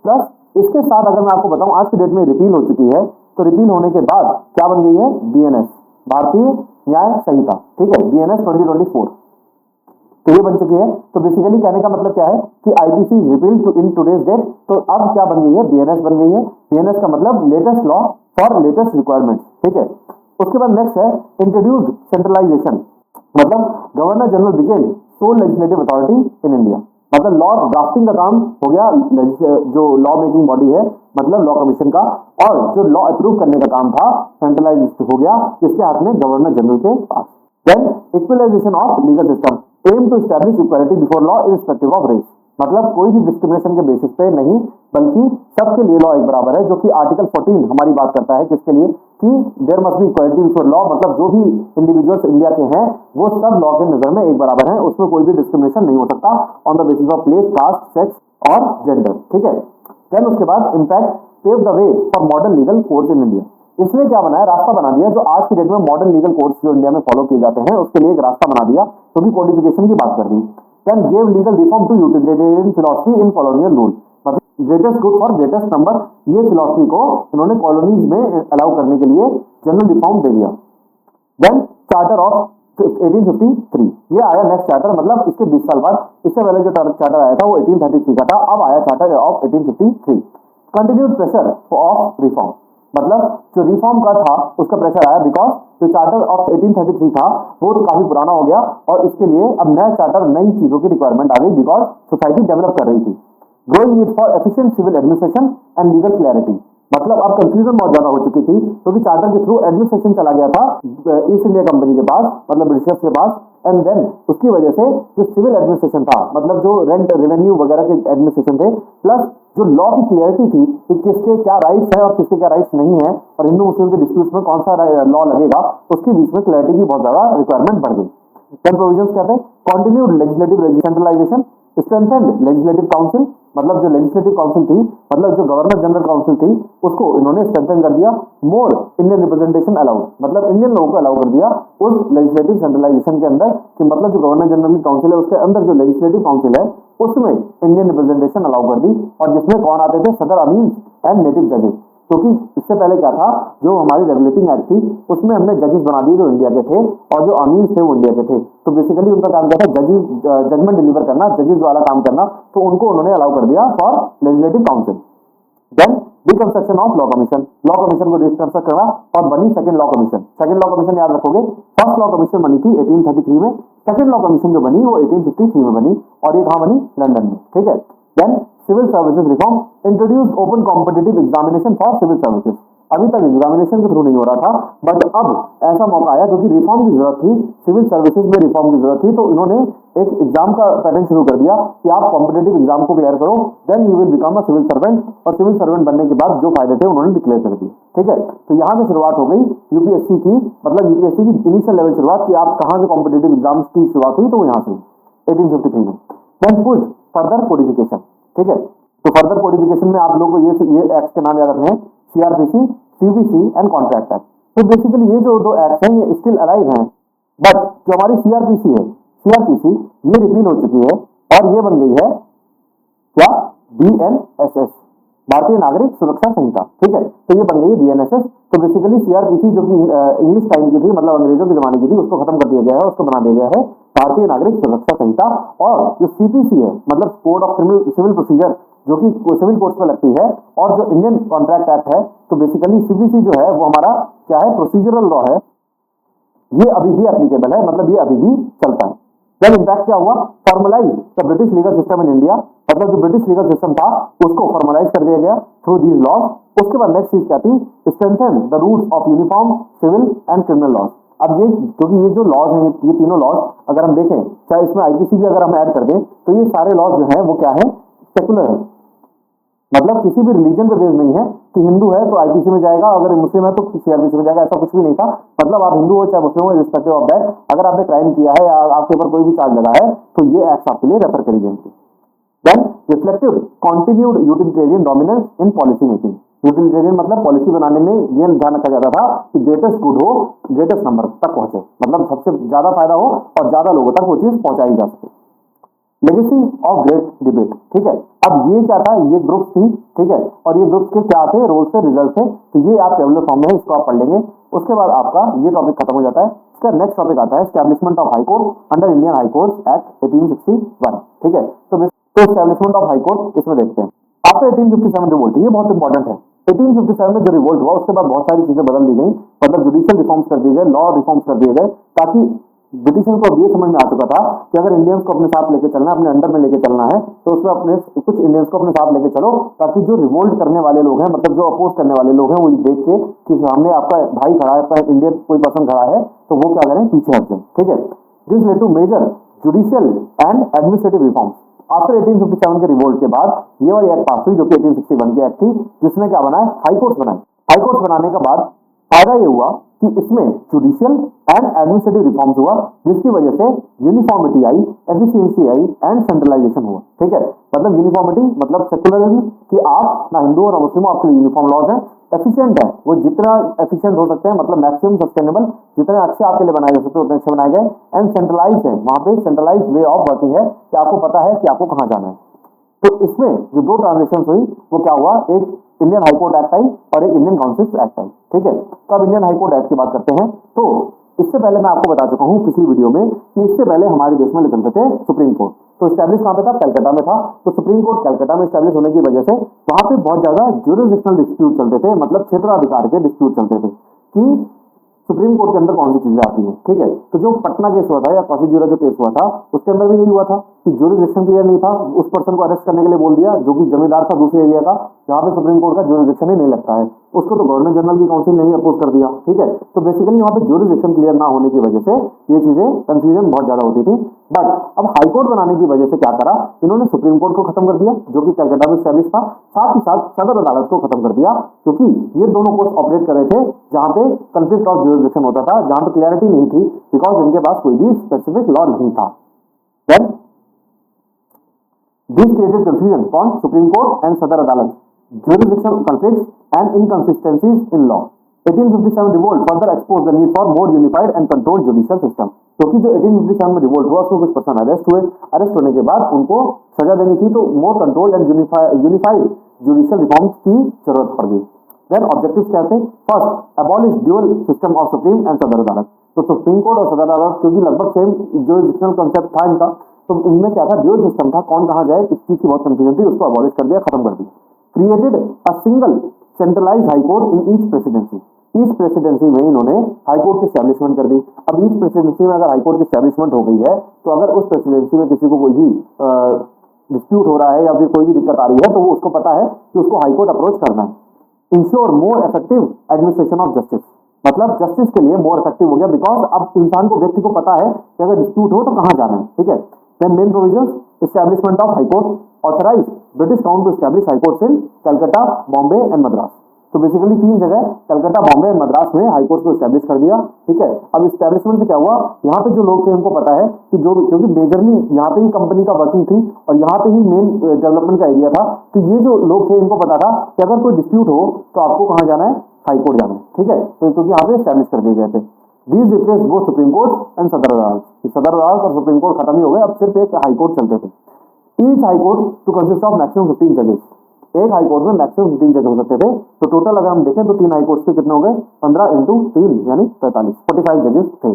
[SPEAKER 1] प्लस इसके साथ अगर मैं आपको बताऊं आज की डेट में रिपील हो चुकी है, तो रिपील होने के बाद क्या बन गई है? बीएनएस, भारतीय न्याय संहिता, ठीक है, बीएनएस 2024, तो ये बन चुकी है। तो बेसिकली कहने का मतलब क्या है कि IPC is repealed in today's date. तो अब क्या बन गई है? बीएनएस बन गई है। बीएनएस का मतलब latest law for latest requirements, ठीक है। उसके बाद नेक्स्ट है इंट्रोड्यूस्ड सेंट्रलाइजेशन, मतलब governor general became sole legislative authority in India, मतलब लॉ ड्राफ्टिंग का काम हो गया जो लॉ मेकिंग बॉडी है, मतलब लॉ कमीशन का, और जो लॉ अप्रूव करने का काम था सेंट्रलाइज हो गया किसके हाथ में? गवर्नर जनरल के पास। Then equalization of legal system, aim to establish equality before law irrespective of race, मतलब कोई भी डिस्क्रिमिनेशन के बेसिस पे नहीं, बल्कि सबके लिए लॉ एक बराबर है, जो कि आर्टिकल 14 हमारी बात करता है किसके लिए, कि there must be equality before law, मतलब जो भी इंडिविजुअल्स इंडिया के हैं वो सब लॉ के नजर में एक बराबर हैं, उसमें कोई भी डिस्क्रिमिनेशन नहीं हो सकता on the basis of place, caste, sex और जेंडर, ठीक है। देन उसके बाद impact pave the way for modern legal codes in India, इसने क्या बनाया? रास्ता बना दिया, जो आज की डेट में मॉडर्न लीगल कोड्स जो इंडिया में फॉलो किए जाते हैं उसके लिए एक रास्ता बना दिया, क्योंकि कोडिफिकेशन की बात कर दी। Then gave legal reform to utilitarian philosophy in colonial rule, मतलब greatest good for greatest number, ये फिलॉसफी को इन्होंने कॉलोनीज में अलाउ करने के लिए जनरल रिफॉर्म दे दिया। देन चार्टर ऑफ 1853, ये आया नेक्स्ट चार्टर, मतलब इसके 20 साल बाद। इससे पहले जो चार्टर आया था वो 1833 का था, अब आया charter of 1853। Continued pressure of reform, मतलब जो रिफॉर्म का था उसका प्रेशर आया, बिकॉज जो चार्टर ऑफ 1833 था वो तो काफी पुराना हो गया, और इसके लिए अब नया चार्टर नई चीजों की रिक्वायरमेंट आ गई, बिकॉज सोसाइटी डेवलप कर रही थी। Growing need for efficient civil administration and legal clarity, मतलब अब कंफ्यूजन बहुत ज्यादा हो चुकी थी, क्योंकि चार्टर के थ्रू एडमिनिस्ट्रेशन चला गया था ईस्ट इंडिया कंपनी के पास, मतलब ब्रिटिशर्स के पास, एंड देन उसकी वजह से जो सिविल एडमिनिस्ट्रेशन था, मतलब जो रेंट रेवेन्यू वगैरह के एडमिनिस्ट्रेशन थे, प्लस जो लॉ की क्लियरिटी थी कि किसके क्या राइट्स हैं और किसके क्या राइट्स नहीं है, और हिंदू मुस्लिम के डिस्प्यूट्स में कौन सा लॉ लगेगा, उसके बीच में क्लियरिटी की बहुत ज्यादा रिक्वायरमेंट बढ़ गई। देन प्रोविजंस क्या थे? Continued legislative centralisation, strengthened legislative council, मतलब जो लेजिस्लेटिव काउंसिल थी, मतलब जो गवर्नर जनरल काउंसिल थी, उसको इन्होंने स्ट्रेंथन कर दिया। मोर इंडियन रिप्रेजेंटेशन अलाउड, मतलब इंडियन लोगों को अलाउ कर दिया उस लेजिस्लेटिव सेंट्रलाइजेशन के अंदर, कि मतलब जो गवर्नर जनरल की काउंसिल है उसके अंदर जो लेजिस्लेटिव काउंसिल है उसमें इंडियन रिप्रेजेंटेशन अलाउ कर दी, और जिसमें कौन आते थे? सदर अमीन एंड नेटिव जजेस, क्योंकि इससे पहले क्या था, जो हमारी रेगुलेटिंग एक्ट थी उसमें हमने जजेस बना दिए जो इंडिया के थे, और जो अमीन थे वो इंडिया के थे, तो बेसिकली उनका काम क्या था? जजमेंट डिलीवर करना, जजेस वाला काम करना, तो उनको उन्होंने अलाउ कर दिया for legislative council. Then reconstruction of law commission, law commission को रिकंस्ट्रक्ट करना, और बनी second law commission. Second law commission याद रखोगे, फर्स्ट लॉ कमीशन बनी थी 1833 में, सेकंड लॉ कमीशन जो बनी वो 1853 में बनी, और ये कहां बनी? लंदन में, ठीक है। Then civil services reform, introduce open competitive examination for civil services, अभी तक एग्जामिनेशन के थ्रू नहीं हो रहा था, बट अब ऐसा मौका आया क्योंकि रिफॉर्म की जरूरत थी, सिविल सर्विसेज में रिफॉर्म की जरूरत थी, तो इन्होंने एक एग्जाम का पैटर्न शुरू कर दिया कि आप कॉम्पिटिटिव एग्जाम को क्लियर करो, then you will become a civil servant, और सिविल सर्वेंट बनने के बाद जो फायदे थे उन्होंने डिक्लेयर कर दिए, ठीक है। तो यहाँ से शुरुआत हो गई यूपीएससी की, मतलब यूपीएससी की इनिशियल लेवल शुरुआत, कि आप कहाँ से कॉम्पिटिटिव एग्जाम्स की शुरुआत हुई, तो यहाँ से 1853 में। Then pushed further codification. ठीक है, तो फर्दर कोडिफिकेशन में आप लोगों को ये एक्ट के नाम याद रखने हैं, CrPC, CPC and contract act. तो बेसिकली ये जो दो एक्ट हैं ये स्टिल अलाइव हैं, बट जो हमारी सीआरपीसी है, सीआरपीसी ये रिपील हो चुकी है और ये बन गई है क्या, बीएनएसएस, भारतीय नागरिक सुरक्षा संहिता। ठीक है, तो ये बन गई है बीएनएसएस। तो बेसिकली सीआरपीसी जो कि इंग्लिश टाइम की थी, मतलब अंग्रेजों के जमाने की थी, उसको खत्म कर दिया गया है, उसको बना दिया गया है भारतीय नागरिक सुरक्षा संहिता। और जो सीपीसी है, मतलब कोड ऑफ सिविल प्रोसीजर, जो कि सिविल कोर्ट्स में लगती है, और जो इंडियन कॉन्ट्रैक्ट एक्ट है, तो बेसिकली सीपीसी जो है वो हमारा क्या है, प्रोसीजरल लॉ है, ये अभी भी एप्लीकेबल है, मतलब ये अभी भी चलता है। जब इम्पैक्ट क्या हुआ, formalise the British legal system in India, मतलब जो ब्रिटिश लीगल सिस्टम था उसको फॉर्मलाइज कर दिया गया थ्रू दीज लॉज। उसके बाद नेक्स्ट चीज क्या थी, strengthen the roots of uniform civil and criminal laws. अब ये क्योंकि ये जो लॉज हैं, ये तीनों लॉज अगर हम देखें, चाहे इसमें आईपीसी भी अगर हम ऐड कर दें, तो ये सारे लॉज जो है वो क्या है, सेकुलर है, मतलब किसी भी रिलीजन पे बेस्ड नहीं है कि हिंदू है तो आईपीसी में जाएगा, अगर मुस्लिम है तो सीआरपीसी में जाएगा, ऐसा कुछ भी नहीं था। मतलब आप हिंदू हो चाहे मुस्लिम हो, रिस्पेक्टिव ऑफ दैट, अगर आपने क्राइम किया है या आपके ऊपर कोई भी चार्ज लगा है तो ये एक्ट आपके लिए रेफर करी जाएंगे। Then reflective continued utilitarian dominance in policy making. Utilitarian मतलब पॉलिसी बनाने में ये ध्यान रखा जाता था कि ग्रेटेस्ट गुड हो, ग्रेटेस्ट नंबर तक पहुंचे, मतलब सबसे ज्यादा फायदा हो और ज्यादा लोगों तक वो चीज पहुंचाई जा सके। Legacy of great debate. ठीक है, अब ये क्या था, ये ग्रुप्स थी। ठीक है, और ये ग्रुप्स के क्या थे, रोल्स थे, रिजल्ट थे, तो ये आप टेबुलर फॉर्म में है, इसको आप पढ़ लेंगे। उसके बाद आपका ये टॉपिक खत्म हो जाता है। इसका नेक्स्ट टॉपिक आता है establishment of high court under Indian high court act 1861। ठीक है, तो एस्टैब्लिशमेंट ऑफ हाई कोर्ट इसमें देखते हैं। आफ्टर 1857 रिवोल्ट, ये बहुत इंपॉर्टेंट है। 1857 में जो रिवोल्ट हुआ उसके बाद बहुत सारी चीजें बदल दी गई, मतलब जुडिशियल रिफॉर्म्स कर दिए गए, लॉ रिफॉर्म्स कर दिए गए, ताकि ब्रिटिशर्स को अब ये समझ में आ चुका था कि अगर इंडियंस को अपने साथ लेके चलना है, अपने अंडर में लेके चलना है, तो उसमें अपने कुछ इंडियंस को अपने साथ लेके चलो, ताकि जो रिवोल्ट करने वाले लोग हैं, मतलब जो अपोज करने वाले लोग हैं, वो देख के कि सामने आपका भाई खड़ा है, आपका इंडियन कोई पर्सन खड़ा है, तो वो क्या करें, पीछे हट जाए। ठीक है, this led to major judicial and administrative reforms. After 1857 के रिवोल्ट के बाद ये वाली एक्ट पास हुई, जो कि 1861 की एक्ट थी, जिसने क्या बनाया, हाई कोर्ट्स बनाए। हाई कोर्ट्स बनाने के बाद फायदा ये हुआ कि इसमें जुडिशियल एंड एडमिनिस्ट्रेटिव रिफॉर्म्स हुआ, जिसकी वजह से यूनिफॉर्मिटी आई, एफिशिएंसी आई एंड सेंट्रलाइजेशन हुआ। ठीक है, मतलब यूनिफॉर्मिटी मतलब सेकुलरिज्म, कि आप ना हिंदू और ना मुस्लिम, आपके लिए यूनिफॉर्म लॉज हैं। एफिशिएंट है, वो जितना एफिशिएंट हो सकते हैं, मतलब मैक्सिमम सस्टेनेबल, जितने अच्छे आपके लिए बनाए जा सकते हैं उतने अच्छे बनाए गए। एंड सेंट्रलाइज है, वहां पे सेंट्रलाइज वे ऑफ वर्किंग है कि आपको पता है कि आपको कहां जाना है। तो इसमें जो दो ट्रांजेक्शन हुई वो क्या हुआ, एक इंडियन हाईकोर्ट एक्ट आई और एक इंडियन काउंसिल एक्ट आई। ठीक है, तो अब इंडियन हाईकोर्ट एक्ट की बात करते हैं। तो इससे पहले मैं आपको बता चुका हूं पिछली वीडियो में कि इससे पहले हमारे देश में चलते थे सुप्रीम कोर्ट। तो स्टैब्लिश कहां पे था, कलकत्ता में था। तो सुप्रीम कोर्ट कलकत्ता में स्टैब्लिश होने की वजह से वहां पे बहुत ज्यादा ज्यूरिसडिक्शनल डिस्प्यूट चलते थे, मतलब क्षेत्राधिकार के डिस्प्यूट चलते थे कि सुप्रीम कोर्ट के अंदर कौन सी चीजें आती हैं। ठीक है, तो जो पटना केस हुआ था या कॉन्स्टिट्यूशन जो केस हुआ था, उसके अंदर भी यही हुआ था कि ज्यूरिसडिक्शन क्लियर नहीं था, उस पर्सन को अरेस्ट करने के लिए बोल दिया जो कि जमींदार था दूसरे एरिया का, जहां पे सुप्रीम कोर्ट का ज्यूरिसडिक्शन ही नहीं लगता है, उसको तो गवर्नर जनरल की काउंसिल ने ही अपोज कर दिया। ठीक है, तो बेसिकली वहां पे ज्यूरिसडिक्शन क्लियर ना होने की वजह से ये चीजें कंफ्यूजन बहुत ज्यादा होती थी। बट अब हाईकोर्ट बनाने की वजह से क्या करा, इन्होंने सुप्रीम कोर्ट को खत्म कर दिया जो कि कलकत्ता में स्टैब्लिश था, साथ ही साथ सदर अदालत को खत्म कर दिया, क्योंकि ये दोनों कोर्ट ऑपरेट कर रहे थे जहां पे कंफ्लिक्ट ऑफ ज्यूरिसडिक्शन होता था, जहां पे क्लैरिटी नहीं थी, बिकॉज इनके पास कोई भी स्पेसिफिक लॉ नहीं था। Then this created confusion on supreme court and Sadar Adalat, jurisdiction conflicts and inconsistencies in law. 1857 revolt further expose the need for more unified and controlled judicial system. क्योंकि जो 1857 में रिवोल्ट हुआ उसमें कुछ पर्सन अरेस्ट हुए, arrest होने के बाद उनको सजा देनी थी, तो more controlled and unified judicial reforms की जरूरत पड़ गई। देन ऑब्जेक्टिव्स क्या थे, first abolish dual system of supreme and Sadar Adalat. तो सुप्रीम कोर्ट और सदर अदालत क्योंकि लगभग सेम ज्यूरिसडिक्शनल कांसेप्ट था इनका, तो इनमें क्या था, ड्यूअल सिस्टम था, कौन कहां जाए इस चीज की बहुत कंफ्यूजन थी, उसको अबॉलिश कर दिया, खत्म कर दिया। Created a single centralised high court in each presidency. Each presidency में इन्होंने हाईकोर्ट की स्टैब्लिशमेंट कर दी। अब ईच प्रेसिडेंसी में अगर हाईकोर्ट की स्टैब्लिशमेंट हो गई है, तो अगर उस प्रेसिडेंसी में किसी को कोई भी डिस्प्यूट हो रहा है या फिर कोई भी दिक्कत आ रही है, तो वो उसको पता है कि उसको हाईकोर्ट अप्रोच करना है। Ensure more effective administration of justice, मतलब जस्टिस के लिए मोर इफेक्टिव हो गया, बिकॉज अब इंसान को, व्यक्ति को पता है कि अगर डिस्प्यूट हो तो कहां जाना है। ठीक है, then main provisions, establishment of high court, authorise British count to establish high courts in Calcutta, Bombay and Madras. तो बेसिकली 3 जगह कलकत्ता, बॉम्बे और मद्रास में हाई कोर्ट को स्टैब्लिश कर दिया। ठीक है, अब स्टैब्लिशमेंट से क्या हुआ, यहाँ पे जो लोग थे उनको पता है कि जो क्योंकि मेजरली यहाँ पे ही कंपनी का वर्किंग थी और यहाँ पे ही मेन डेवलपमेंट का एरिया था, तो ये जो लोग थे इनको पता था कि अगर कोई डिस्प्यूट हो तो आपको कहाँ जाना है, हाई कोर्ट जाना है। ठीक है, तो क्योंकि यहाँ पे स्टैब्लिश कर दिए गए थे। These replace both supreme court and Sadar अदालत। सदर अदालत और सुप्रीम कोर्ट खत्म ही हो गए, अब सिर्फ एक हाई कोर्ट चलते थे। Each high court to consist of maximum 15 जजेस। एक हाई कोर्ट में मैक्सिमम 15 जज हो सकते थे। तो टोटल अगर हम देखें तो 3 हाई कोर्ट के कितने हो गए, 15 इंटू 3 यानी 45, 45 जजेस थे।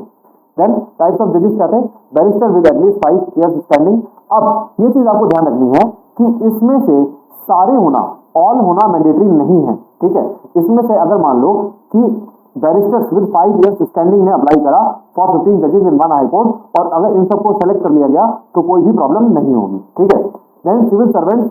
[SPEAKER 1] देन टाइप्स ऑफ जजेस क्या थे, barrister with at least 5 years standing. अब ये चीज आपको ध्यान रखनी है कि इसमें से सारे होना, ऑल होना मैंडेटरी नहीं है। ठीक है, इसमें से अगर मान लो कि बैरिस्टर्स विद 5 years स्टैंडिंग ने अप्लाई करा फॉर 15 जजेस इन वन हाई कोर्ट और अगर इन सबको सेलेक्ट कर लिया गया तो कोई भी प्रॉब्लम नहीं होगी। ठीक है, then civil servants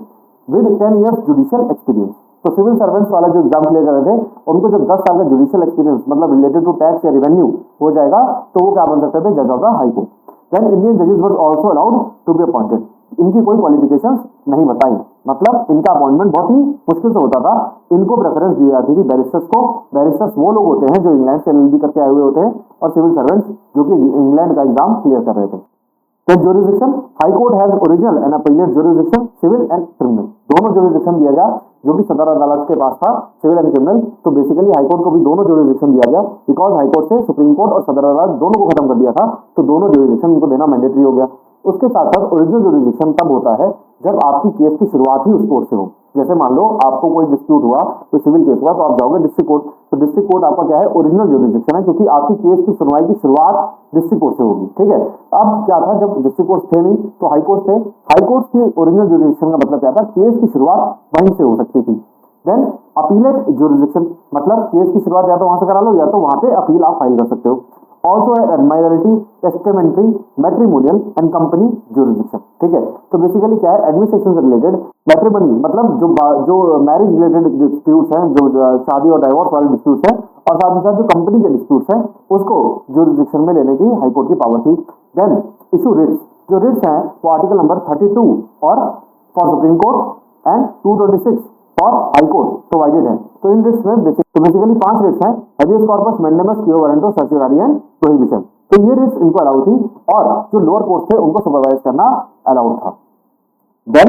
[SPEAKER 1] with 10 years judicial experience. तो सिविल सर्वेंट्स वाला जो एग्जाम क्लियर कर रहे थे उनको जब 10 साल का जुडिशियल एक्सपीरियंस मतलब रिलेटेड टू टैक्स या रेवेन्यू हो जाएगा तो वो क्या बन सकते थे, जज of the high court. Then Indian जजेस were also allowed to be appointed. इनकी कोई क्वालिफिकेशंस नहीं बताई, मतलब इनका अपॉइंटमेंट बहुत ही मुश्किल से होता था। इनको प्रेफरेंस दी जाती थी बैरिस्टर्स को। बैरिस्टर्स वो लोग होते हैं जो इंग्लैंड से एलएलबी करके आए हुए होते हैं और सिविल सर्वेंट्स जो कि इंग्लैंड का एग्जाम क्लियर कर रहे थे। Then jurisdiction, High Court has original and appellate jurisdiction, civil and criminal। दोनों jurisdiction दिया गया जो कि सदर अदालत के पास था, सिविल एंड क्रिमिनल। तो बेसिकली हाई कोर्ट को भी दोनों jurisdiction दिया गया बिकॉज हाई कोर्ट से सुप्रीम कोर्ट और सदर अदालत दोनों को खत्म कर दिया था, तो दोनों jurisdiction इनको देना मैंडेटरी हो गया। उसके साथ साथ ओरिजिनल जुरिडिक्शन तब होता है जब आपकी केस की शुरुआत ही उस कोर्ट से हो। जैसे मान लो आपको कोई डिस्प्यूट हुआ, कोई सिविल केस हुआ, तो आप जाओगे डिस्ट्रिक्ट कोर्ट। तो डिस्ट्रिक्ट कोर्ट आपका क्या है, ओरिजिनल जुरिडिक्शन है, क्योंकि आपकी केस की सुनवाई की शुरुआत डिस्ट्रिक्ट कोर्ट से होगी। ठीक है, अब क्या था, जब डिस्ट्रिक्ट कोर्ट थे नहीं तो हाई कोर्ट थे। हाई कोर्ट की ओरिजिनल जुरिडिक्शन का मतलब क्या था, केस की शुरुआत वहीं से हो सकती थी। देन अपीलेट जुरिडिक्शन, मतलब केस की शुरुआत या तो वहां से करा लो या तो वहां पे अपील आप फाइल कर सकते हो। Also admiralty, testamentary, matrimonial and company jurisdiction. ठीक है, तो बेसिकली क्या है, एडमिनिस्ट्रेशन से रिलेटेड, मैट्रिमोनी मतलब जो मैरिज रिलेटेड डिस्प्यूट्स हैं, जो शादी और डाइवोर्स वाले डिस्प्यूट्स हैं, और साथ ही साथ जो कंपनी के डिस्प्यूट्स हैं उसको जुरिडिक्शन में लेने की हाईकोर्ट की पावर थी। देन इशू रिट्स, जो रिट्स हैं वो आर्टिकल नंबर 32 और for supreme court and 226 for high court provided है। तो इन रिट्स में बेसिकली 5 रिट्स हैं, habeas corpus, mandamus, quo warranto, certiorari and prohibition. तो ये रिट्स इनको अलाउ थी और जो लोअर कोर्ट थे उनको सुपरवाइज करना अलाउड था। Then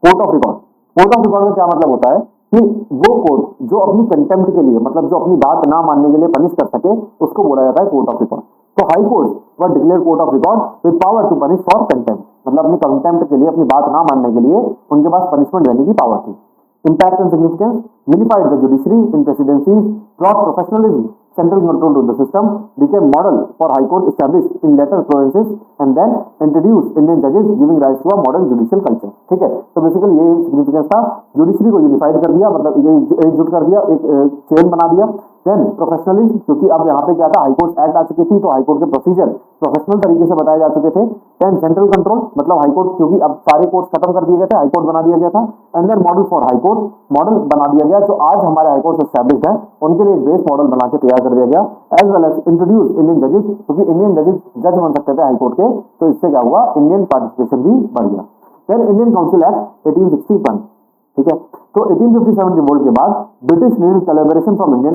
[SPEAKER 1] court of record, court of record का क्या मतलब होता है कि वो कोर्ट जो अपनी कंटेम्प्ट के लिए, मतलब जो अपनी बात ना मानने के लिए पनिश कर सके, उसको बोला जाता है कोर्ट ऑफ रिकॉर्ड। तो high court were declare court of record with power to punish for contempt, मतलब अपनी कंटेम्प्ट के लिए, अपनी बात ना मानने के लिए उनके पास पनिशमेंट देने की पावर थी। Impact and significance, unified the judiciary in presidencies, brought professionalism, central control to the system, became model for high court established in later provinces, and then introduced Indian judges, giving rise to a modern judicial culture। ठीक है, तो basically ये significance था, judiciary को unified कर दिया, मतलब ये एकजुट कर दिया, एक चेन बना दिया। देन प्रोफेशनलिज्म, क्योंकि अब यहाँ पे क्या था, हाईकोर्ट एक्ट आ चुकी थी, तो हाईकोर्ट के प्रोसीजर प्रोफेशनल तरीके से बताए जा चुके थे। देन सेंट्रल कंट्रोल, मतलब हाईकोर्ट, क्योंकि अब सारे कोर्ट खत्म कर दिए गए थे, हाईकोर्ट बना दिया गया था। And then model for high court, model बना दिया गया, जो आज हमारे हाईकोर्ट एस्टैब्लिश्ड है उनके लिए एक बेस मॉडल बना के तैयार कर दिया गया। As well as introduce Indian जजेस, क्योंकि इंडियन जजेस जज बन सकते थे हाईकोर्ट के, तो इससे क्या हुआ, इंडियन पार्टिसिपेशन भी बढ़ गया। देन इंडियन काउंसिल एक्ट 1861, ठीक है, तो 1857 रिवोल्ट के बाद British needed collaboration from Indian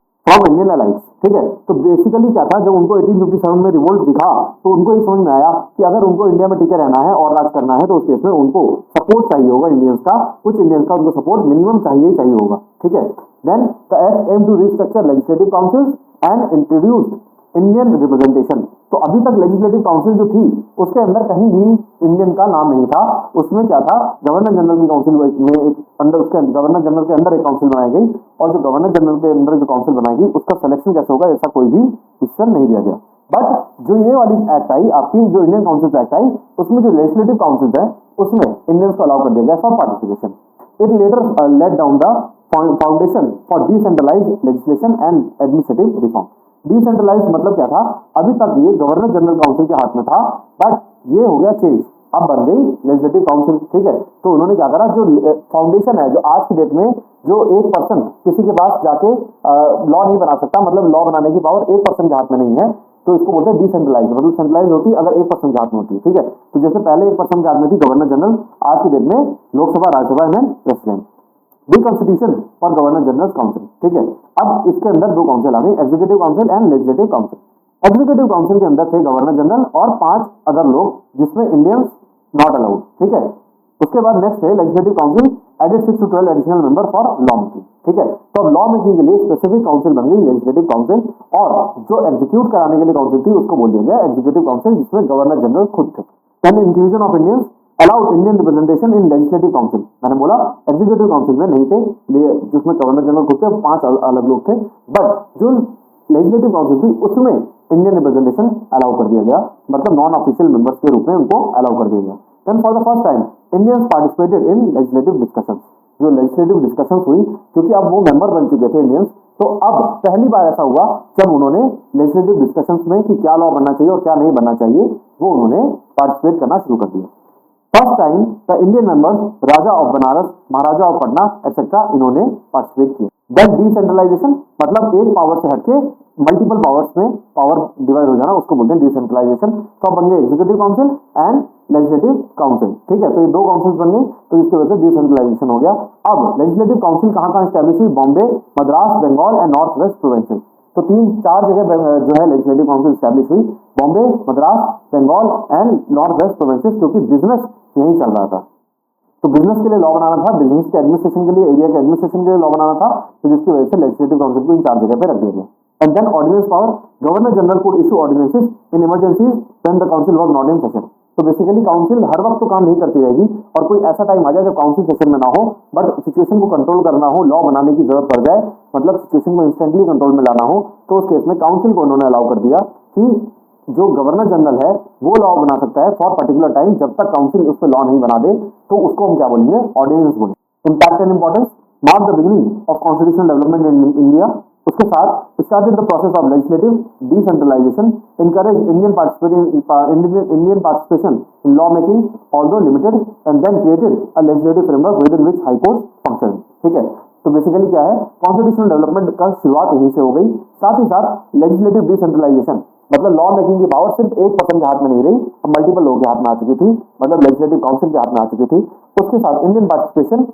[SPEAKER 1] allies. ठीक है, तो बेसिकली क्या था, जब उनको 1857 में रिवोल्ट दिखा तो उनको ये समझ में आया कि अगर उनको इंडिया में टिके रहना है और राज करना है तो उस केस में उनको सपोर्ट चाहिए होगा इंडियंस का, कुछ इंडियंस का उनको सपोर्ट मिनिमम चाहिए होगा। ठीक है, then the act aim to restructure legislative councils and introduced Indian representation. तो अभी तक लेजिस्लेटिव काउंसिल जो थी उसके अंदर कहीं भी इंडियन का नाम नहीं था। उसमें क्या था, गवर्नर जनरल की काउंसिल में एक अंडर, उसके गवर्नर जनरल के अंदर एक काउंसिल बनाई गई, और जो गवर्नर जनरल के अंदर जो काउंसिल बनाई गई उसका सिलेक्शन कैसे होगा, ऐसा कोई भी डिसीजन नहीं दिया गया। बट जो ये वाली एक्ट आई आपकी, जो इंडियन काउंसिल एक्ट आई, उसमें जो लेजिस्लेटिव काउंसिल है उसमें इंडियंस को अलाउ कर दिया गया for participation. It later laid down the foundation for decentralised legislation and administrative reform. Decentralise मतलब क्या था, अभी तक ये गवर्नर जनरल काउंसिल के हाथ में था, बट ये हो गया चेंज, अब बन गई लेजिस्लेटिव काउंसिल। ठीक है, तो उन्होंने क्या करा, जो फाउंडेशन है, जो आज की डेट में जो एक पर्सन किसी के पास जाके लॉ नहीं बना सकता, मतलब लॉ बनाने की पावर एक पर्सन के हाथ में नहीं है, तो इसको बोलते हैं डिसेंट्रलाइज। मतलब सेंट्रलाइज होती अगर एक पर्सन के हाथ में होती है। ठीक है, तो जैसे पहले एक पर्सन के हाथ में थी गवर्नर जनरल, आज की डेट में Lok Sabha, Rajya Sabha and president. The constitution for governor general council. ठीक है, अब इसके अंदर दो काउंसिल आ गई, executive council and legislative council. Executive council के अंदर थे गवर्नर जनरल और 5 अदर लोग, जिसमें इंडियंस नॉट अलाउड। ठीक है, उसके बाद नेक्स्ट है legislative council, added 6 to 12 additional member for law making. ठीक है, तो अब लॉ मेकिंग के लिए स्पेसिफिक काउंसिल बन गई लेजिस्लेटिव काउंसिल, और जो एग्जीक्यूट कराने के लिए काउंसिल थी उसको बोल दिया गया एग्जीक्यूटिव काउंसिल, जिसमें गवर्नर जनरल खुद थे। Then inclusion of Indians allowed Indian representation in legislative council. मैंने बोला एग्जीक्यूटिव काउंसिल में नहीं थे, जिसमें गवर्नर जनरल खुद थे, 5 अलग लोग थे, बट जो लेजिस्लेटिव काउंसिल थी उसमें इंडियन रिप्रेजेंटेशन अलाउ कर दिया गया, मतलब नॉन ऑफिशियल मेंबर्स के रूप में उनको अलाउ कर दिया गया। Then for the first time Indians participated in legislative discussions. जो लेजिस्लेटिव डिस्कशंस हुई, क्योंकि अब वो मेंबर बन चुके थे इंडियंस, तो अब पहली बार ऐसा हुआ जब उन्होंने लेजिस्लेटिव डिस्कशंस में कि क्या लॉ बनना चाहिए और क्या नहीं बनना चाहिए, वो उन्होंने पार्टिसिपेट करना शुरू कर दिया। First time the Indian members, Raja of Banaras, Maharaja of Patna etcetera, इन्होंने पार्टिसिपेट किया। देन डिसेंट्रलाइजेशन, मतलब एक पावर से हटके मल्टीपल पावर्स में पावर डिवाइड हो जाना, उसको बोलते हैं डिसेंट्रलाइजेशन। तो अब बन गए executive council and legislative council. ठीक है, तो ये 2 काउंसिल्स बन गई, तो इसकी वजह से डिसेंट्रलाइजेशन हो गया। अब लेजिस्लेटिव काउंसिल कहां एस्टैब्लिश हुई? Bombay, Madras, Bengal and north west provinces. तो 3-4 जगह जो है लेजिस्लेटिव काउंसिल एस्टैब्लिश हुई, Bombay, Madras, Bengal and north west provinces, क्योंकि बिजनेस यही चल रहा था। तो बिजनेस के लिए लॉ बनाना था, बिजनेस के एडमिनिस्ट्रेशन के लिए, एरिया के एडमिनिस्ट्रेशन के लिए लॉ बनाना था, तो जिसकी वजह से लेजिस्लेटिव काउंसिल को इन 4 जगह पे रख दिया गया। And then ordinance power, governor general could issue ordinances in emergencies when the council was not in session. तो बेसिकली काउंसिल हर वक्त तो काम नहीं करती रहेगी, और कोई ऐसा टाइम आ जाए जब काउंसिल सेशन में ना हो, बट सिचुएशन को कंट्रोल करना हो, लॉ बनाने की जरूरत पड़ जाए, मतलब सिचुएशन को इंस्टेंटली कंट्रोल में लाना हो, तो उस केस में काउंसिल को उन्होंने अलाउ कर दिया कि जो गवर्नर जनरल है वो लॉ बना सकता है फॉर पर्टिकुलर टाइम, जब तक काउंसिल उस पर लॉ नहीं बना दे, तो उसको हम क्या बोलेंगे? ऑर्डिनेंस बोलेंगे। Impact and importance, mark the beginning of constitutional development in India. उसके साथ started the process of legislative decentralisation, encourage Indian participation in law making although limited, and then created a legislative framework within which high court function. ठीक है, तो basically क्या है, constitutional development का शुरुआत यहीं से हो गई। साथ ही साथ लेजिस्लेटिव डिसेंट्रलाइजेशन, मतलब लॉ मेकिंग की पावर सिर्फ एक पर्सन के हाथ में नहीं रही, मल्टीपल लोगों के हाथ में आ चुकी थी, मतलब लेजिस्लेटिव काउंसिल के हाथ में आ चुकी थी। उसके साथ इंडियन पार्टिसिपेशन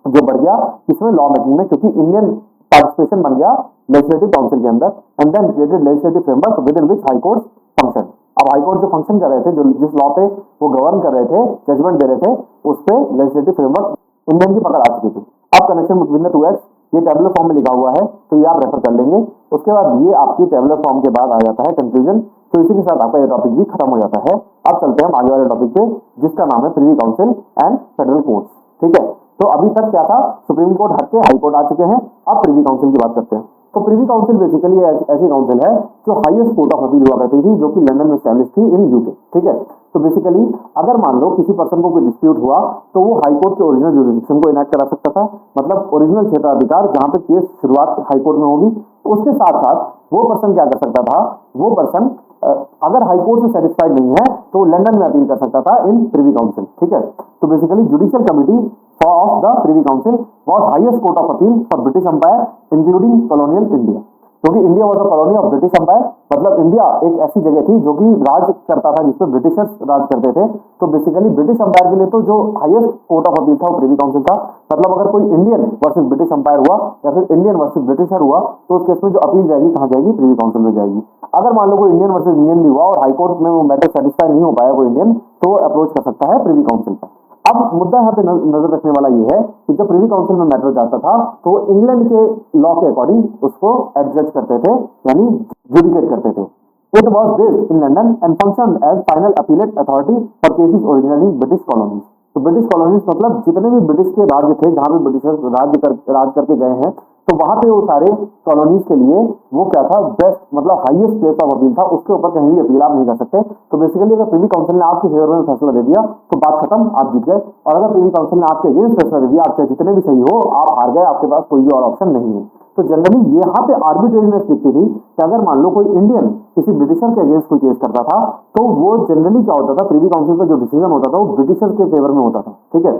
[SPEAKER 1] जो बढ़ गया इसमें लॉ मेकिंग में, क्योंकि इंडियन पार्टिसिपेशन बन गया लेजिस्लेटिव काउंसिल के अंदर। And then created legislative framework within which high court function. अब हाई कोर्ट जो फंक्शन कर रहे थे, जो जिस लॉ पे वो गवर्न कर रहे थे, जजमेंट दे रहे थे, उस पे लेजिस्लेटिव फ्रेमवर्क इंडियन की पकड़ आ चुकी थी। अब कनेक्शन बिटवीन द 2 एक्ट्स, ये टेबुलर फॉर्म में लिखा हुआ है, तो ये आप रेफर कर लेंगे। उसके बाद ये आपकी टेबुलर फॉर्म के बाद आ जाता है कंक्लूजन। तो इसी के साथ आपका ये टॉपिक भी खत्म हो जाता है। अब चलते हैं आगे वाले टॉपिक पे, जिसका नाम है privy council and federal courts. ठीक है, तो अभी तक क्या था, सुप्रीम कोर्ट हट के हाई कोर्ट आ चुके हैं, अब प्रिवी काउंसिल की बात करते हैं। तो प्रिवी काउंसिल बेसिकली ऐसी काउंसिल है जो हाईएस्ट कोर्ट ऑफ अपील हुआ करती थी, जो कि लंदन में एस्टैब्लिश थी इन यूके। ठीक है, तो बेसिकली अगर मान लो किसी पर्सन को कोई डिस्प्यूट हुआ, तो वो हाई कोर्ट के ओरिजिनल जुरिडिक्शन को इनैक्ट करा सकता था, मतलब ओरिजिनल क्षेत्राधिकार जहां पे केस शुरुआत हाई कोर्ट में होगी। उसके साथ साथ वो पर्सन क्या कर सकता था, वो पर्सन अगर हाई कोर्ट से सेटिस्फाइड नहीं है तो लंदन में अपील कर सकता था इन प्रिवी काउंसिल। ठीक है, तो basically judicial committee of the privy council was highest court of appeal for British Empire including colonial India, क्योंकि India was a colony of British Empire, मतलब इंडिया एक ऐसी जगह थी जो कि राज करता था, जिसपे ब्रिटिशर्स राज करते थे। तो बेसिकली ब्रिटिश एम्पायर के लिए तो जो हाईएस्ट कोर्ट ऑफ अपील था वो प्रिवी काउंसिल था। मतलब अगर कोई इंडियन वर्सेस ब्रिटिश एम्पायर हुआ या फिर इंडियन वर्सेस ब्रिटिशर हुआ, तो उस केस में जो अपील जाएगी कहां जाएगी? प्रिवी काउंसिल में जाएगी। अगर मान लो कोई इंडियन वर्सेस इंडियन भी हुआ और हाई कोर्ट में वो मैटर सेटिस्फाई नहीं हो पाया कोई इंडियन, तो अप्रोच कर सकता है प्रिवी काउंसिल पर। अब मुद्दा यहाँ पे नजर रखने वाला ये है कि जब प्रिवी काउंसिल में मैटर जाता था तो इंग्लैंड के लॉ के अकॉर्डिंग उसको एडजस्ट करते थे, यानी जुडिकेट करते थे। It was based in London and function as final appellate authority for cases originally British colonies. तो ब्रिटिश कॉलोनीज मतलब जितने भी ब्रिटिश के राज्य थे, जहां पे ब्रिटिशर्स राज करके गए हैं, तो वहां पे वो सारे कॉलोनीज के लिए वो क्या था, बेस्ट मतलब हाईएस्ट प्लेस ऑफ अपील था, उसके ऊपर कहीं भी अपील आप नहीं कर सकते। तो बेसिकली अगर प्रिवी काउंसिल ने आपके फेवर में फैसला दे दिया तो बात खत्म, आप जीत गए। और अगर प्रिवी काउंसिल ने आपके अगेंस्ट फैसला दे दिया, आप चाहे जितने भी सही हो, आप हार गए, आपके पास कोई भी और ऑप्शन नहीं है। तो जनरली यहाँ पे आर्बिट्रेरीनेस लिखती थी कि अगर मान लो कोई इंडियन किसी ब्रिटिशर के अगेंस्ट कोई केस करता था, तो वो जनरली क्या होता था, प्रिवी काउंसिल का जो डिसीजन होता था वो ब्रिटिशर के फेवर में होता था। ठीक है,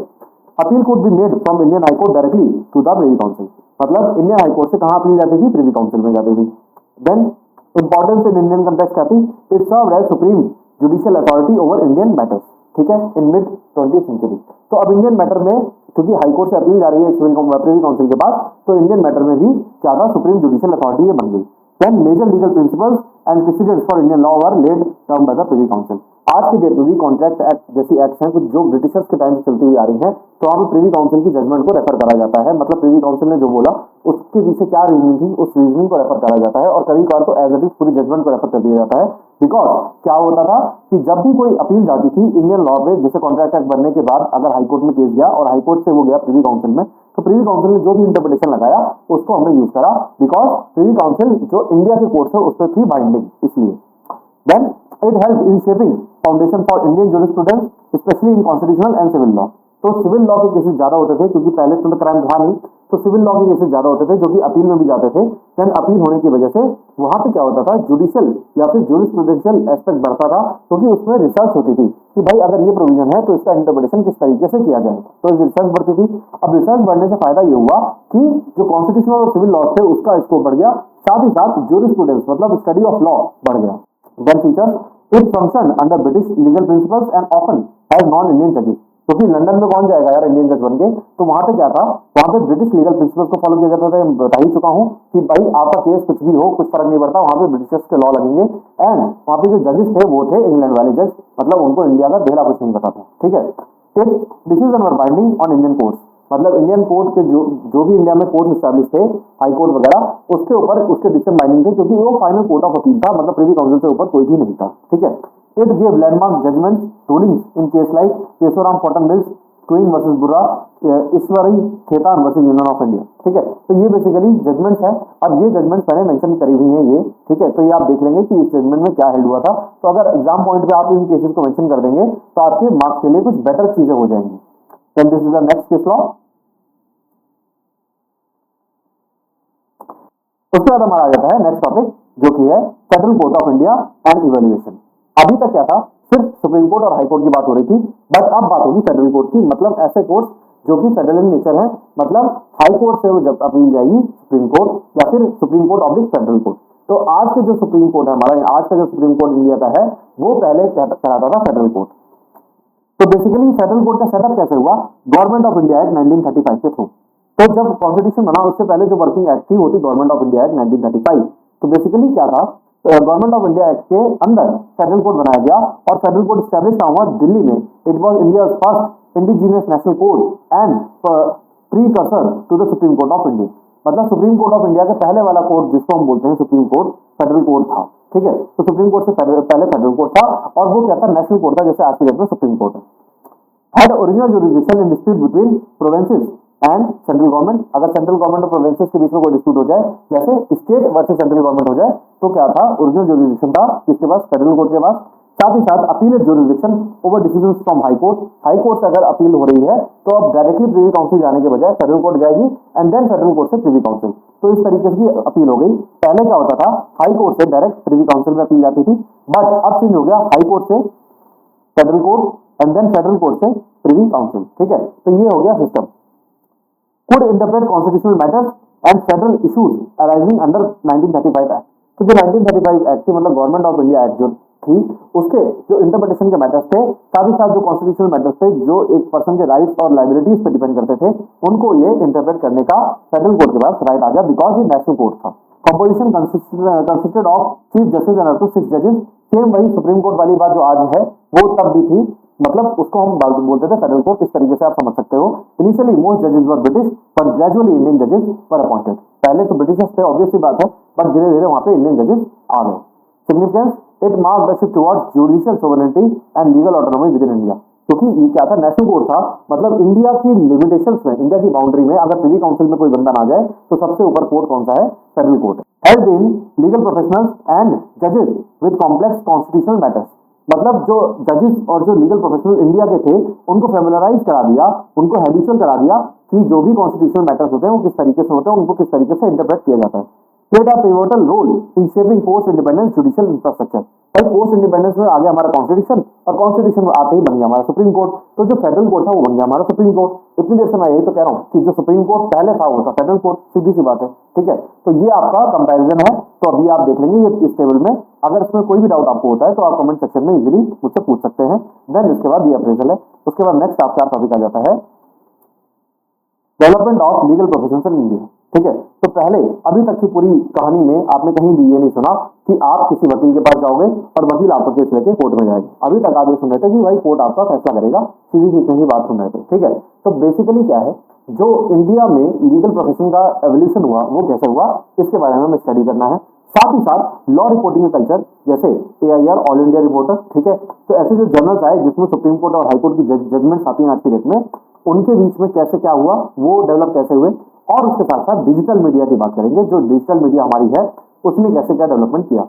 [SPEAKER 1] appeal could be made from Indian high court directly to the privy council, मतलब इंडियन हाई कोर्ट से कहां अपील जाती थी? प्रिवी काउंसिल में जाती थी। Then importance in Indian context क्या थी? It served as supreme judicial authority over Indian matters. ठीक है, इन मिड 20th सेंचुरी। तो अब इंडियन मैटर में क्योंकि हाई कोर्ट से अपील जा रही है प्रिवी काउंसिल के पास, तो इंडियन मैटर में भी क्या था, सुप्रीम जुडिशियल अथॉरिटी ये बन गई। Then major legal principles and precedents for Indian law were laid down by the privy council. आज की डेट में भी कॉन्ट्रैक्ट एक्ट जैसी एक्ट हैं कुछ जो ब्रिटिशर्स के टाइम से चलती हुई आ रही है, तो वहां पर प्रिवी काउंसिल की जजमेंट को रेफर करा जाता है। मतलब प्रिवी काउंसिल ने जो बोला उसके पीछे क्या रीजनिंग थी, उस रीजनिंग को रेफर करा जाता है और कभी कभार तो एज इट इज पूरी जजमेंट को रेफर कर दिया जाता है। बिकॉज क्या होता था कि जब भी कोई अपील जाती थी इंडियन लॉ पे, जैसे कॉन्ट्रैक्ट एक्ट बनने के बाद अगर हाईकोर्ट में केस गया और हाईकोर्ट से वो गया प्रिवी काउंसिल में, तो प्रिवी काउंसिल ने जो भी इंटरप्रिटेशन लगाया उसको हमने यूज करा, बिकॉज प्रिवी काउंसिल जो इंडिया के कोर्ट है उस पर थी बाइंडिंग, इसलिए। Then it help in shaping foundation for Indian jurisprudence specially in constitutional and civil law. तो सिविल लॉ के केसेस ज्यादा होते थे क्योंकि पहले तो क्राइम था नहीं, तो सिविल लॉ के केसेस ज्यादा होते थे जो कि अपील में भी जाते थे। देन अपील होने की वजह से वहां पे क्या होता था, जुडिशियल या फिर ज्यूरिस्प्रूडेंशियल एस्पेक्ट बढ़ता था, क्योंकि उसमें रिसर्च होती थी कि भाई अगर ये प्रोविजन है तो इसका इंटरप्रिटेशन किस तरीके से किया जाए, तो रिसर्च बढ़ती थी। अब रिसर्च बढ़ने से फायदा ये हुआ कि जो कॉन्स्टिट्यूशनल और सिविल लॉ थे उसका स्कोप बढ़ गया, साथ ही साथ ज्यूरिस्प्रूडेंस मतलब स्टडी ऑफ लॉ बढ़ गया। Then features it function under British legal principles and often as non Indian जजेस। क्योंकि लंदन में कौन जाएगा यार इंडियन जज बन के, तो वहां पे क्या था, वहां पे ब्रिटिश लीगल प्रिंसिपल्स को फॉलो किया जाता था। मैं बता ही चुका हूं कि भाई आपका केस कुछ भी हो कुछ फर्क नहीं पड़ता, वहां पे ब्रिटिशर्स के लॉ लगेंगे। एंड वहां पे जो जजेस थे वो थे इंग्लैंड वाले जज, मतलब उनको इंडिया का ढेला कुछ नहीं पता था, ठीक है। Decision were binding on Indian courts, मतलब इंडियन कोर्ट के जो भी इंडिया में कोर्ट स्टैब्लिश थे, हाई कोर्ट वगैरह, उसके ऊपर उसके डिसीजन बाइंडिंग थे क्योंकि वो फाइनल कोर्ट ऑफ अपील था, मतलब प्रिवी काउंसिल से ऊपर कोई भी नहीं था, ठीक है। It give landmark judgments rulings in case like Keshoram cotton mills, queen versus Burra, Ishwari Khetan versus union of India, ठीक है। तो ये बेसिकली जजमेंट्स है। अब ये जजमेंट्स मैंने मेंशन करी हुई हैं ये, ठीक है। तो ये आप देख लेंगे कि इस जजमेंट में क्या हेल्ड हुआ था। तो अगर एग्जाम पॉइंट पे आप इन केसेस को मेंशन कर देंगे तो आपके मार्क्स के लिए कुछ बेटर चीजें हो जाएंगी। Then this is the next case law. उसके बाद हमारा आ जाता है नेक्स्ट टॉपिक जो कि है federal court of India and evaluation. अभी तक क्या था, सिर्फ सुप्रीम कोर्ट और हाई कोर्ट की बात हो रही थी, बट अब बात होगी फेडरल कोर्ट की, मतलब ऐसे कोर्ट जो कि फेडरल इन नेचर है, मतलब हाई कोर्ट से वो जब अपील जाएगी सुप्रीम कोर्ट या फिर supreme court oblique federal court. तो आज के जो सुप्रीम कोर्ट है हमारा, आज का जो सुप्रीम कोर्ट इंडिया का है वो पहले कहलाता था फेडरल कोर्ट। तो बेसिकली फेडरल कोर्ट का सेटअप कैसे हुआ, गवर्नमेंट ऑफ इंडिया एक्ट 1935 के थ्रू। तो जब कॉन्स्टिट्यूशन बना उससे पहले जो वर्किंग एक्ट थी वो थी गवर्नमेंट ऑफ इंडिया एक्ट 1935। तो बेसिकली क्या था, गवर्नमेंट ऑफ इंडिया एक्ट के अंदर फेडरल कोर्ट बनाया गया और फेडरल कोर्ट स्टैब्लिश हुआ दिल्ली में। It was India's first indigenous national court and precursor to the supreme court of India. मतलब सुप्रीम कोर्ट ऑफ इंडिया के पहले वाला कोर्ट जिसको हम बोलते हैं सुप्रीम कोर्ट, फेडरल कोर्ट था, ठीक है। तो सुप्रीम कोर्ट से पहले फेडरल कोर्ट था और वो क्या था, नेशनल कोर्ट था, जैसे आज की डेट में सुप्रीम कोर्ट है। Had original jurisdiction in dispute between provinces and central government. अगर सेंट्रल गवर्नमेंट और प्रोविंसेस के बीच में कोई डिस्प्यूट हो जाए, जैसे स्टेट वर्सेस सेंट्रल गवर्नमेंट हो जाए, तो क्या था, ओरिजिनल जुरिसडिक्शन था किसके पास, फेडरल कोर्ट के पास। साथ ही साथ appellate jurisdiction over decisions from high court. High court से अगर अपील हो रही है तो अब डायरेक्टली प्रिवी काउंसिल जाने के बजाय फेडरल कोर्ट जाएगी एंड देन फेडरल कोर्ट से प्रिवी काउंसिल। तो इस तरीके की अपील हो गई। पहले क्या होता था, हाई कोर्ट से डायरेक्ट प्रिवी काउंसिल में अपील जाती थी, बट अब चेंज हो गया, हाई कोर्ट से federal court and then federal court से प्रिवी काउंसिल, ठीक है। तो ये हो गया system. could interpret constitutional matters and federal issues arising under 1935 act. तो जो 1935 एक्ट थी, मतलब गवर्नमेंट ऑफ इंडिया एक्ट जो थी, उसके जो इंटरप्रिटेशन के मैटर्स थे, साथ ही साथ जो कॉन्स्टिट्यूशनल मैटर्स थे जो एक पर्सन के राइट्स और लाइबिलिटीज पे डिपेंड करते थे, उनको ये इंटरप्रेट करने का फेडरल कोर्ट के पास राइट आ गया, बिकॉज ये नेशनल कोर्ट था। Composition consisted of chief justice and up to 6 जजेस। सेम वही सुप्रीम कोर्ट वाली बात जो आज है वो तब भी थी, मतलब उसको हम बोलते थे फेडरल कोर्ट, इस तरीके से आप समझ सकते हो। इनिशियली मोस्ट जजेस वर ब्रिटिश बट ग्रेजुअली इंडियन जजेस वर अपॉइंटेड। पहले तो ब्रिटिशर्स थे, ऑब्वियस सी बात है, बट धीरे धीरे वहां पे इंडियन जजेस आ गए। Significance, it marked the shift towards judicial sovereignty and legal autonomy with in India. क्योंकि ये क्या था, नेशनल कोर्ट था, मतलब इंडिया की लिमिटेशंस में, इंडिया की बाउंड्री में अगर प्रिवी काउंसिल में कोई बंदा ना जाए तो सबसे ऊपर कोर्ट कौन सा है, federal court. Help in legal professionals and जजेस विद कॉम्प्लेक्स कॉन्स्टिट्यूशनल मैटर्स। मतलब जो जजेस और जो लीगल प्रोफेशनल इंडिया के थे उनको फेमिलराइज करा दिया, उनको हैबिचुअल करा दिया कि जो भी कॉन्स्टिट्यूशनल मैटर्स होते हैं वो किस तरीके से होते हैं, उनको किस तरीके से इंटरप्रेट किया जाता है। Played a pivotal role in shaping post independence judicial infrastructure. भाई पोस्ट इंडिपेंडेंस में आ गया हमारा कॉन्स्टिट्यूशन और कॉन्स्टिट्यूशन में आते ही बन गया हमारा सुप्रीम कोर्ट। तो जो फेडरल कोर्ट था वो बन गया हमारा सुप्रीम कोर्ट। इतनी देर से मैं यही तो कह रहा हूँ कि जो सुप्रीम कोर्ट पहले था वो था फेडरल कोर्ट, सीधी सी बात है, ठीक है। तो ये आपका कंपैरिजन है। तो अभी आप देख लेंगे ये इस टेबल में अगर इसमें कोई भी डाउट आपको होता है तो आप कमेंट सेक्शन में इजीली मुझसे पूछ सकते हैं। देन इसके बाद ये अप्रेजल है। उसके बाद नेक्स्ट आपका टॉपिक आ जाता है development of legal profession in India. ठीक है, तो पहले अभी तक की पूरी कहानी में आपने कहीं भी ये नहीं सुना कि आप किसी वकील के पास जाओगे और वकील आपका केस लेके कोर्ट में जाएगा। अभी तक आप ये सुन रहे थे कि भाई कोर्ट आपका फैसला करेगा, सीधी सीधी ही बात सुन रहे थे। ठीक है, तो बेसिकली क्या है, जो इंडिया में लीगल प्रोफेशन का एवोल्यूशन हुआ वो कैसे हुआ, इसके बारे में हमें स्टडी करना है। साथ ही साथ लॉ रिपोर्टिंग का कल्चर, जैसे AIR ऑल इंडिया रिपोर्टर। ठीक है, तो ऐसे जो जर्नल्स आए जिसमें सुप्रीम कोर्ट और हाई कोर्ट की जजमेंट्स आती हैं आज की डेट में, उनके बीच में कैसे क्या हुआ, वो डेवलप कैसे हुए, और उसके साथ साथ डिजिटल मीडिया की बात करेंगे। जो डिजिटल मीडिया हमारी है उसने कैसे क्या डेवलपमेंट किया।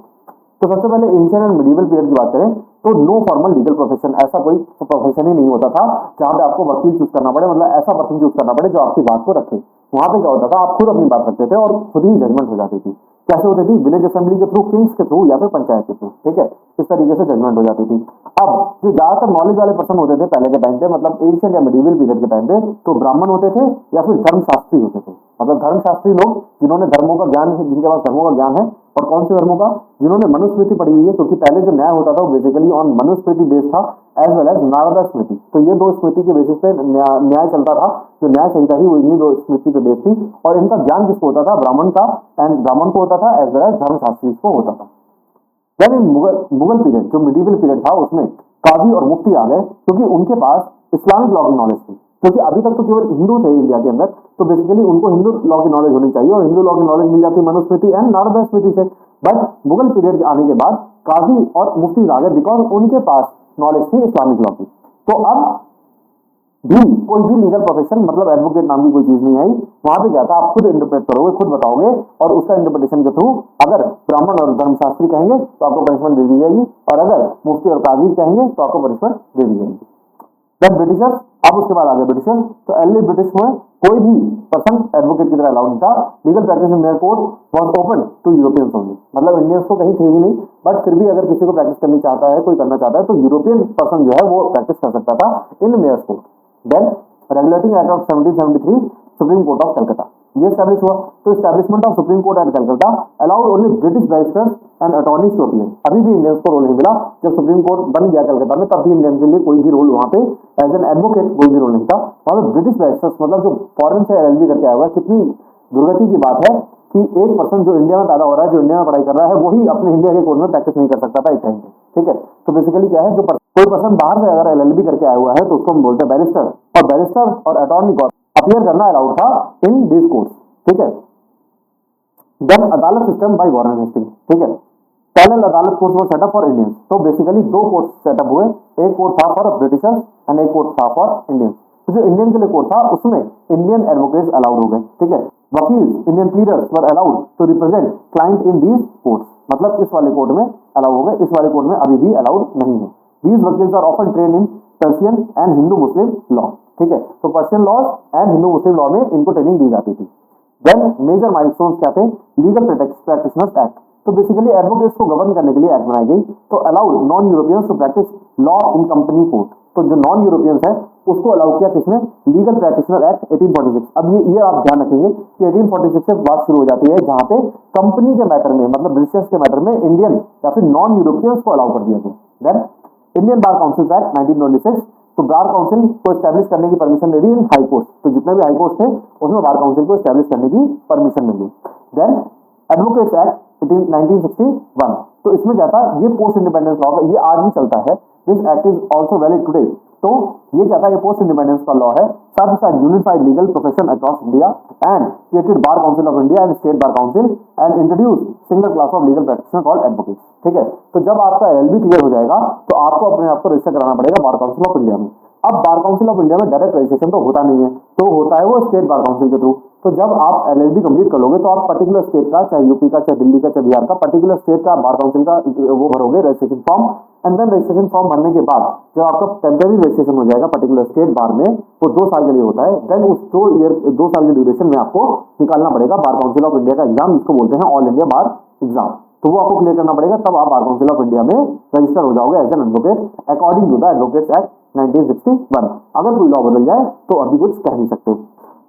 [SPEAKER 1] तो सबसे पहले एंशिएंट एंड मिडिवल पीरियड की बात करें तो नो फॉर्मल लीगल प्रोफेशन, ऐसा कोई प्रोफेशन ही नहीं होता था जहां पे आपको वकील चूज करना पड़े, मतलब ऐसा पर्सन चूज करना पड़े जो आपकी बात को रखे। वहां पे क्या होता था, आप खुद अपनी बात रखते थे और खुद ही जजमेंट हो जाती थी। कैसे होती थी, विलेज असेंबली के थ्रू, किंग्स के थ्रू, या फिर पंचायत के थ्रू। ठीक है, इस तरीके से जजमेंट हो जाती थी। अब जो ज्यादातर नॉलेज वाले पर्सन होते थे पहले के टाइम पे, मतलब एंशिएंट या मिडिवल पीरियड के टाइम पे, तो ब्राह्मण होते थे या फिर धर्मशास्त्री होते थे। मतलब धर्मशास्त्री लोग जिन्होंने धर्मों का ज्ञान है, जिनके पास धर्मों का ज्ञान है। और कौन से धर्मों का, जिन्होंने मनुस्मृति पढ़ी हुई है, क्योंकि पहले जो न्याय होता था वो बेसिकली ऑन मनुस्मृति बेस्ड था, एज वेल एज नारदा स्मृति। तो ये दो स्मृति के बेसिस पे न्याय चलता था। जो न्याय संहिता थी वो इन्हीं दो स्मृति पे बेस्ड थी। और इनका ज्ञान किसको होता था, ब्राह्मण का, एंड ब्राह्मण को होता था, एज वेल एज धर्मशास्त्री को होता था। देन इन मुगल पीरियड, जो मिडिवल पीरियड था, उसमें काजी और मुफ्ती आ गए, क्योंकि उनके पास इस्लामिक लॉ की नॉलेज थी। क्योंकि अभी तक तो केवल हिंदू थे इंडिया के अंदर, तो बेसिकली उनको हिंदू लॉ की नॉलेज होनी चाहिए, और हिंदू लॉ की नॉलेज मिल जाती मनुस्मृति एंड नारदा स्मृति से। बट मुगल पीरियड के आने के बाद काजी और मुफ्ती आ गए, बिकॉज उनके पास नॉलेज थी इस्लामिक लॉ की। तो अब भी कोई भी लीगल प्रोफेशन, मतलब एडवोकेट नाम की कोई चीज नहीं आई। वहां पे क्या था, आप खुद इंटरप्रेट करोगे, खुद बताओगे, और उसका इंटरप्रिटेशन के थ्रू अगर ब्राह्मण और धर्मशास्त्री कहेंगे तो आपको पनिशमेंट दे दी जाएगी, और अगर मुफ्ती और काजी कहेंगे तो आपको पनिशमेंट दे दी जाएगी। देन ब्रिटिशर्स, अब उसके बाद आ गए ब्रिटिशर्स। तो अर्ली ब्रिटिश में कोई भी पर्सन एडवोकेट की तरह अलाउड नहीं था। Legal practice in their court was open to Europeans only, मतलब इंडियंस तो कहीं थे ही नहीं, बट फिर भी अगर किसी को प्रैक्टिस करनी चाहता है, कोई करना चाहता है, तो यूरोपियन पर्सन जो है वो प्रैक्टिस कर सकता था in mayor's court. Then regulating act of 1773, supreme court of Calcutta, ये स्टैब्लिश हुआ। तो establishment of supreme court at Calcutta allowed only British barristers and attorneys to appear. अभी भी इंडियंस को रोल नहीं मिला। जब सुप्रीम कोर्ट बन गया कलकत्ता में, तब भी इंडियन के लिए कोई भी रोल वहां पे एज एन एडवोकेट कोई भी रोल नहीं था। वहां पे ब्रिटिश बैरिस्टर्स, मतलब जो फॉरेन से LLB करके आया हुआ है। कितनी दुर्गति की बात है कि एक पर्सन जो इंडिया में पैदा हो रहा है, जो इंडिया में पढ़ाई कर रहा है, वही अपने इंडिया के कोर्ट में प्रैक्टिस नहीं कर सकता था एक टाइम पे। ठीक है, तो बेसिकली क्या है, जो कोई पर्सन बाहर से अगर LLB करके आया हुआ है तो उसको हम बोलते हैं बैरिस्टर, और बैरिस्टर और अटॉर्नी कोर्ट अपीयर करना अलाउड था इन दिस कोर्ट्स। ठीक है, देन अदालत सिस्टम बाय वॉरेन हेस्टिंग्स। ठीक है, पैरेलल अदालत courts were set up for Indians. तो बेसिकली दो कोर्ट्स सेटअप हुए, एक कोर्ट था फॉर ब्रिटिशर्स एंड एक कोर्ट था फॉर इंडियंस। तो जो इंडियन के लिए कोर्ट था उसमें इंडियन एडवोकेट्स अलाउड हो गए। ठीक है, वकील, Indian pleaders were allowed to represent client in these courts, मतलब इस वाले कोर्ट में अलाउ हो गए, इस वाले कोर्ट में अभी भी अलाउड नहीं है। दीज वकील्स are often train in Persian and Hindu Muslim law. ठीक है, तो Persian laws and Hindu Muslim law में इनको ट्रेनिंग दी जाती थी। देन मेजर माइलस्टोन्स क्या थे, लीगल प्रैक्टिशनर्स एक्ट। तो बेसिकली एडवोकेट्स को गवर्न करने के लिए एक्ट बनाई गई। तो allowed non Europeans to practice law in company court. तो जो नॉन यूरोपियंस है उसको अलाउ किया किसने, लीगल प्रैक्टिशनर एक्ट 1846। अब ये आप ध्यान रखेंगे कि 1846 से बात शुरू हो जाती है जहां पे कंपनी के मैटर में, मतलब ब्रिटिशर्स के मैटर में इंडियन या फिर नॉन यूरोपियंस को अलाउ कर दिया गया। Then Indian bar council act 1926। तो बार काउंसिल को एस्टैब्लिश करने की परमिशन दे दी इन हाई कोर्ट। तो जितने भी हाई कोर्ट थे उसमें बार काउंसिल को एस्टैब्लिश करने की परमिशन मिली। Then advocates act 1961। तो इसमें क्या था, ये पोस्ट इंडिपेंडेंस लॉ का, ये आज भी चलता है। This act is also valid today. तो ये क्या था, ये पोस्ट इंडिपेंडेंस का लॉ है। साथ ही साथ unified legal profession across India and created bar council of India and state bar council and introduce single class of legal practitioner called advocate. ठीक है, तो जब आपका LLB क्लियर हो जाएगा तो आपको अपने आप को रजिस्टर कराना पड़ेगा बार काउंसिल ऑफ इंडिया में। अब बार काउंसिल ऑफ इंडिया में डायरेक्ट रजिस्ट्रेशन तो होता नहीं है, तो होता है वो स्टेट बार काउंसिल के थ्रू। तो जब आप LLB कंप्लीट कर लोगे तो आप पर्टिकुलर स्टेट का, चाहे यूपी का, चाहे दिल्ली का, चाहे बिहार का, पर्टिकुलर स्टेट का बार काउंसिल का वो भरोगे registration form. And then registration form भरने के बाद जब आपका टेम्परेरी रजिस्ट्रेशन हो जाएगा पर्टिकुलर स्टेट बार में, वो 2 साल के लिए होता है। देन उस 2 साल के ड्यूरेशन में आपको निकालना पड़ेगा बार काउंसिल ऑफ इंडिया का एग्जाम, जिसको बोलते हैं ऑल इंडिया बार एग्जाम। तो वो आपको क्लियर करना पड़ेगा, तब आप बार काउंसिल ऑफ इंडिया में रजिस्टर हो जाओगे as an advocate according to the advocates act 1961। अगर कोई लॉ बदल जाए तो अभी कुछ कह नहीं सकते।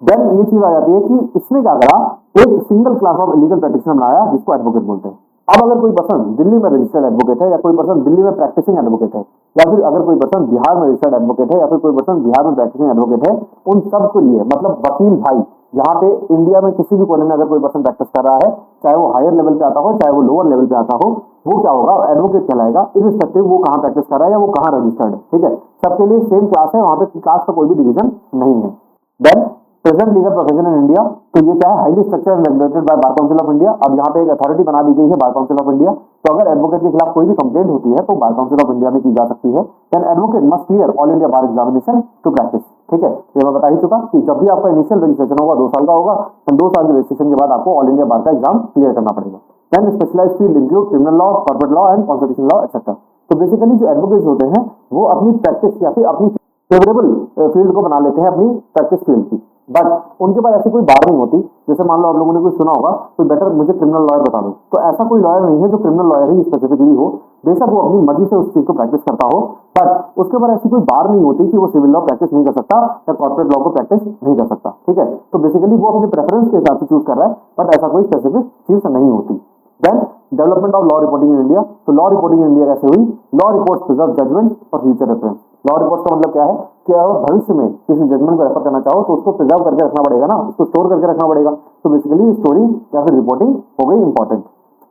[SPEAKER 1] देन ये चीज आ जाती है कि इसने क्या करा, एक single class of legal practitioner बनाया जिसको एडवोकेट बोलते हैं। अब अगर कोई पर्सन दिल्ली में रजिस्टर्ड एडवोकेट है, या कोई पर्सन दिल्ली में प्रैक्टिसिंग एडवोकेट है, या फिर अगर कोई पर्सन बिहार में रजिस्टर्ड एडवोकेट है, या फिर कोई पर्सन बिहार में प्रैक्टिसिंग एडवोकेट है, उन सब के लिए मतलब वकील भाई यहाँ पे इंडिया में किसी भी कोने में अगर कोई पर्सन प्रैक्टिस कर रहा है, चाहे वो हायर लेवल पे आता हो चाहे वो लोअर लेवल पे आता हो, वो क्या होगा, एडवोकेट कहलाएगा, इरिस्पेक्टिव वो कहाँ प्रैक्टिस कर रहा है या वो कहाँ रजिस्टर्ड है। ठीक है, सबके लिए सेम क्लास है, वहां पे क्लास का कोई भी डिवीजन नहीं है। Then present legal profession in India, तो ये क्या है, highly structured and regulated by bar council of India. अब यहाँ पे एक अथॉरिटी बना दी गई है बार काउंसिल ऑफ इंडिया, तो अगर एडवोकेट के खिलाफ कोई भी कंप्लेंट होती है तो बार काउंसिल ऑफ इंडिया में की जा सकती है। Then advocate must clear all India bar examination to practice. ठीक है, ये मैं बता ही चुका कि जब भी आपका इनिशियल रजिस्ट्रेशन होगा 2 साल का होगा, तो 2 साल के रजिस्ट्रेशन के बाद आपको ऑल इंडिया बार का एग्जाम क्लियर करना पड़ेगा। Then specialised field include criminal law, corporate law and constitution law etcetera. तो बेसिकली जो एडवोकेट्स होते हैं वो अपनी प्रैक्टिस या फिर अपनी फेवरेबल फील्ड को बना लेते हैं अपनी प्रैक्टिस फील्ड की, बट उनके पास ऐसी कोई बार नहीं होती। जैसे मान लो आप लोगों ने कुछ सुना होगा, कोई बेटर मुझे क्रिमिनल लॉयर बता दो, तो ऐसा कोई लॉयर नहीं है जो क्रिमिनल लॉयर ही स्पेसिफिकली हो। बेशक वो अपनी मर्जी से उस चीज को प्रैक्टिस करता हो, बट उसके ऊपर ऐसी कोई बार नहीं होती कि वो सिविल लॉ प्रैक्टिस नहीं कर सकता या कॉर्पोरेट लॉ को प्रैक्टिस नहीं कर सकता। ठीक है, तो बेसिकली वो अपने प्रेफरेंस के हिसाब से चूज कर रहा है, बट ऐसा कोई स्पेसिफिक चीज नहीं होती। Then development of law reporting in India, तो लॉ रिपोर्टिंग इन इंडिया कैसे हुई, law reports preserve judgment for future reference. Law reports का मतलब क्या है कि अगर भविष्य में किसी जजमेंट को रेफर करना चाहो तो उसको प्रिजर्व करके रखना पड़ेगा ना, उसको स्टोर करके रखना पड़ेगा। तो बेसिकली स्टोरी या फिर रिपोर्टिंग हो गई important.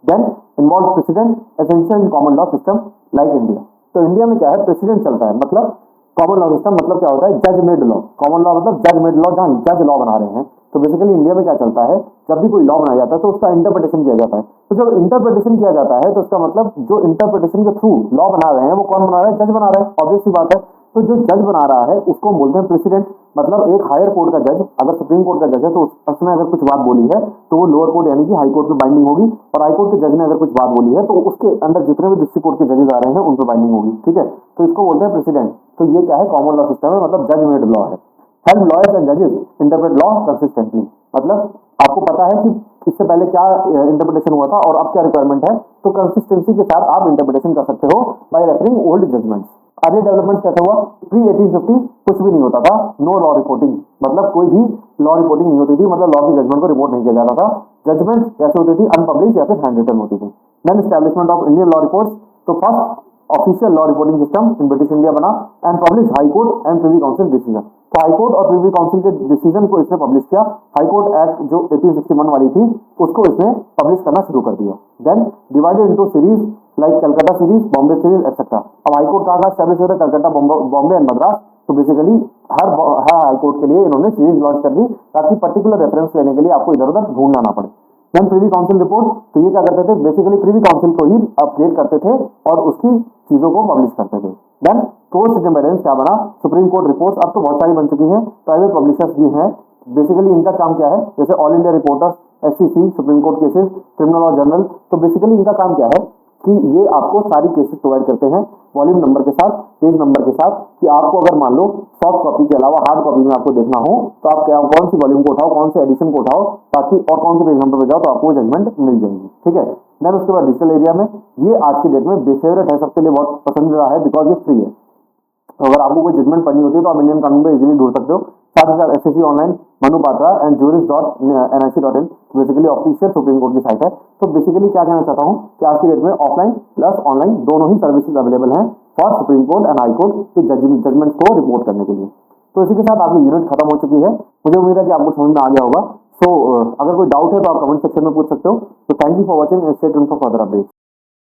[SPEAKER 1] Then involve precedent essential in common law system like India, तो इंडिया में क्या है, प्रेसिडेंट चलता है, मतलब कॉमन लॉ सिस्टम मतलब क्या होता है, जज मेड लॉ। कॉमन लॉ मतलब जज मेड लॉ, जहां जज लॉ बना रहे हैं। तो बेसिकली इंडिया में क्या चलता है, जब भी कोई लॉ बनाया जाता है तो उसका इंटरप्रिटेशन किया जाता है। तो जब इंटरप्रिटेशन किया जाता है तो उसका मतलब जो इंटरप्रिटेशन के थ्रू लॉ बना रहे हैं वो कौन बना रहा है, जज बना रहे हैं, ऑब्वियस सी बात है। तो जो जज बना रहा है उसको हम बोलते हैं प्रेसिडेंट। मतलब एक हायर कोर्ट का जज अगर सुप्रीम कोर्ट का जज है तो उसने अगर कुछ बात बोली है तो वो लोअर कोर्ट यानी कि हाई कोर्ट में बाइंडिंग होगी, और हाई कोर्ट के जज ने अगर कुछ बात बोली है तो उसके अंदर जितने भी डिस्ट्रिक्ट कोर्ट के जजेस आ रहे हैं उन पर बाइंडिंग होगी। ठीक है, तो इसको बोलते हैं प्रेसिडेंट। तो ये क्या है, कॉमन लॉ सिस्टम है, मतलब जज मेड लॉ है। हेल्प लॉयर्स एंड जजेस इंटरप्रेट लॉ कंसिस्टेंटली, मतलब आपको पता है कि इससे पहले क्या इंटरप्रिटेशन हुआ था और अब क्या रिक्वायरमेंट है, तो कंसिस्टेंसी के साथ आप इंटरप्रिटेशन कर सकते हो बाय रेफरिंग ओल्ड जजमेंट्स। आगे डेवलपमेंट कैसे हुआ, प्री 1850 कुछ भी नहीं होता था, नो लॉ रिपोर्टिंग, मतलब कोई भी लॉ रिपोर्टिंग नहीं होती थी, मतलब लॉ की जजमेंट को रिपोर्ट नहीं किया जाता था। जजमेंट कैसे होती थी, अनपब्लिश या फिर हैंड रिटन होती थी। Then establishment of Indian law reports, तो first official law reporting system in British India बना and publish high court and privy council decision. तो हाई कोर्ट और प्रिवी काउंसिल के डिसीजन को इसने पब्लिश किया। हाई कोर्ट एक्ट जो 1861 वाली थी उसको इसने पब्लिश करना शुरू कर दिया। Then divided into series like Calcutta series, Bombay series etcetera. अब हाई कोर्ट कहाँ एस्टैब्लिश होता है, कलकत्ता, बॉम्बे एंड मद्रास। तो बेसिकली हर हाई कोर्ट के लिए इन्होंने सीरीज लॉन्च कर दी ताकि पर्टिकुलर रेफरेंस लेने के लिए आपको इधर उधर ढूंढना ना पड़े। देन प्रिवी काउंसिल रिपोर्ट, तो ये क्या करते थे, बेसिकली प्रिवी काउंसिल को ही अपडेट करते थे और उसकी चीजों को पब्लिश करते थे। देन कोर्ट इंडिपेंडेंस क्या बना, सुप्रीम कोर्ट रिपोर्ट्स, अब तो बहुत सारी बन चुकी हैं, प्राइवेट पब्लिशर्स भी हैं। बेसिकली इनका काम क्या है, जैसे all India reporters, SCC, supreme court cases, criminal law journal, तो बेसिकली इनका काम क्या है कि ये आपको सारी केसेस प्रोवाइड करते हैं वॉल्यूम नंबर के साथ, पेज नंबर के साथ, कि आपको अगर मान लो सॉफ्ट कॉपी के अलावा हार्ड कॉपी में आपको देखना हो तो आप क्या कौन सी वॉल्यूम को उठाओ, कौन से एडिशन को उठाओ, ताकि और कौन से पेज नंबर पे जाओ तो आपको जजमेंट मिल जाएगी। ठीक है, देन उसके बाद डिजिटल एरिया में ये आज की डेट में फेवरेट है, सबके लिए बहुत पसंदीदा है बिकॉज ये फ्री है। तो अगर आपको कोई जजमेंट पढ़नी होती है तो आप इंडियन कानून पे इजीली ढूंढ सकते हो। साथ ही साथ SSC online, Manu Batra and juris.nic.in basically official supreme court की साइट है। तो बेसिकली क्या कहना चाहता हूँ कि आज की डेट में ऑफलाइन प्लस ऑनलाइन दोनों ही सर्विसेज अवेलेबल हैं for supreme court and high court के जजमेंट्स को रिपोर्ट करने के लिए। तो इसी के साथ आपकी यूनिट खत्म हो चुकी है। मुझे उम्मीद है कि आपको समझ में आ गया होगा। सो अगर कोई डाउट है तो आप कमेंट सेक्शन में पूछ सकते हो। तो thank you for watching and stay tuned for further updates.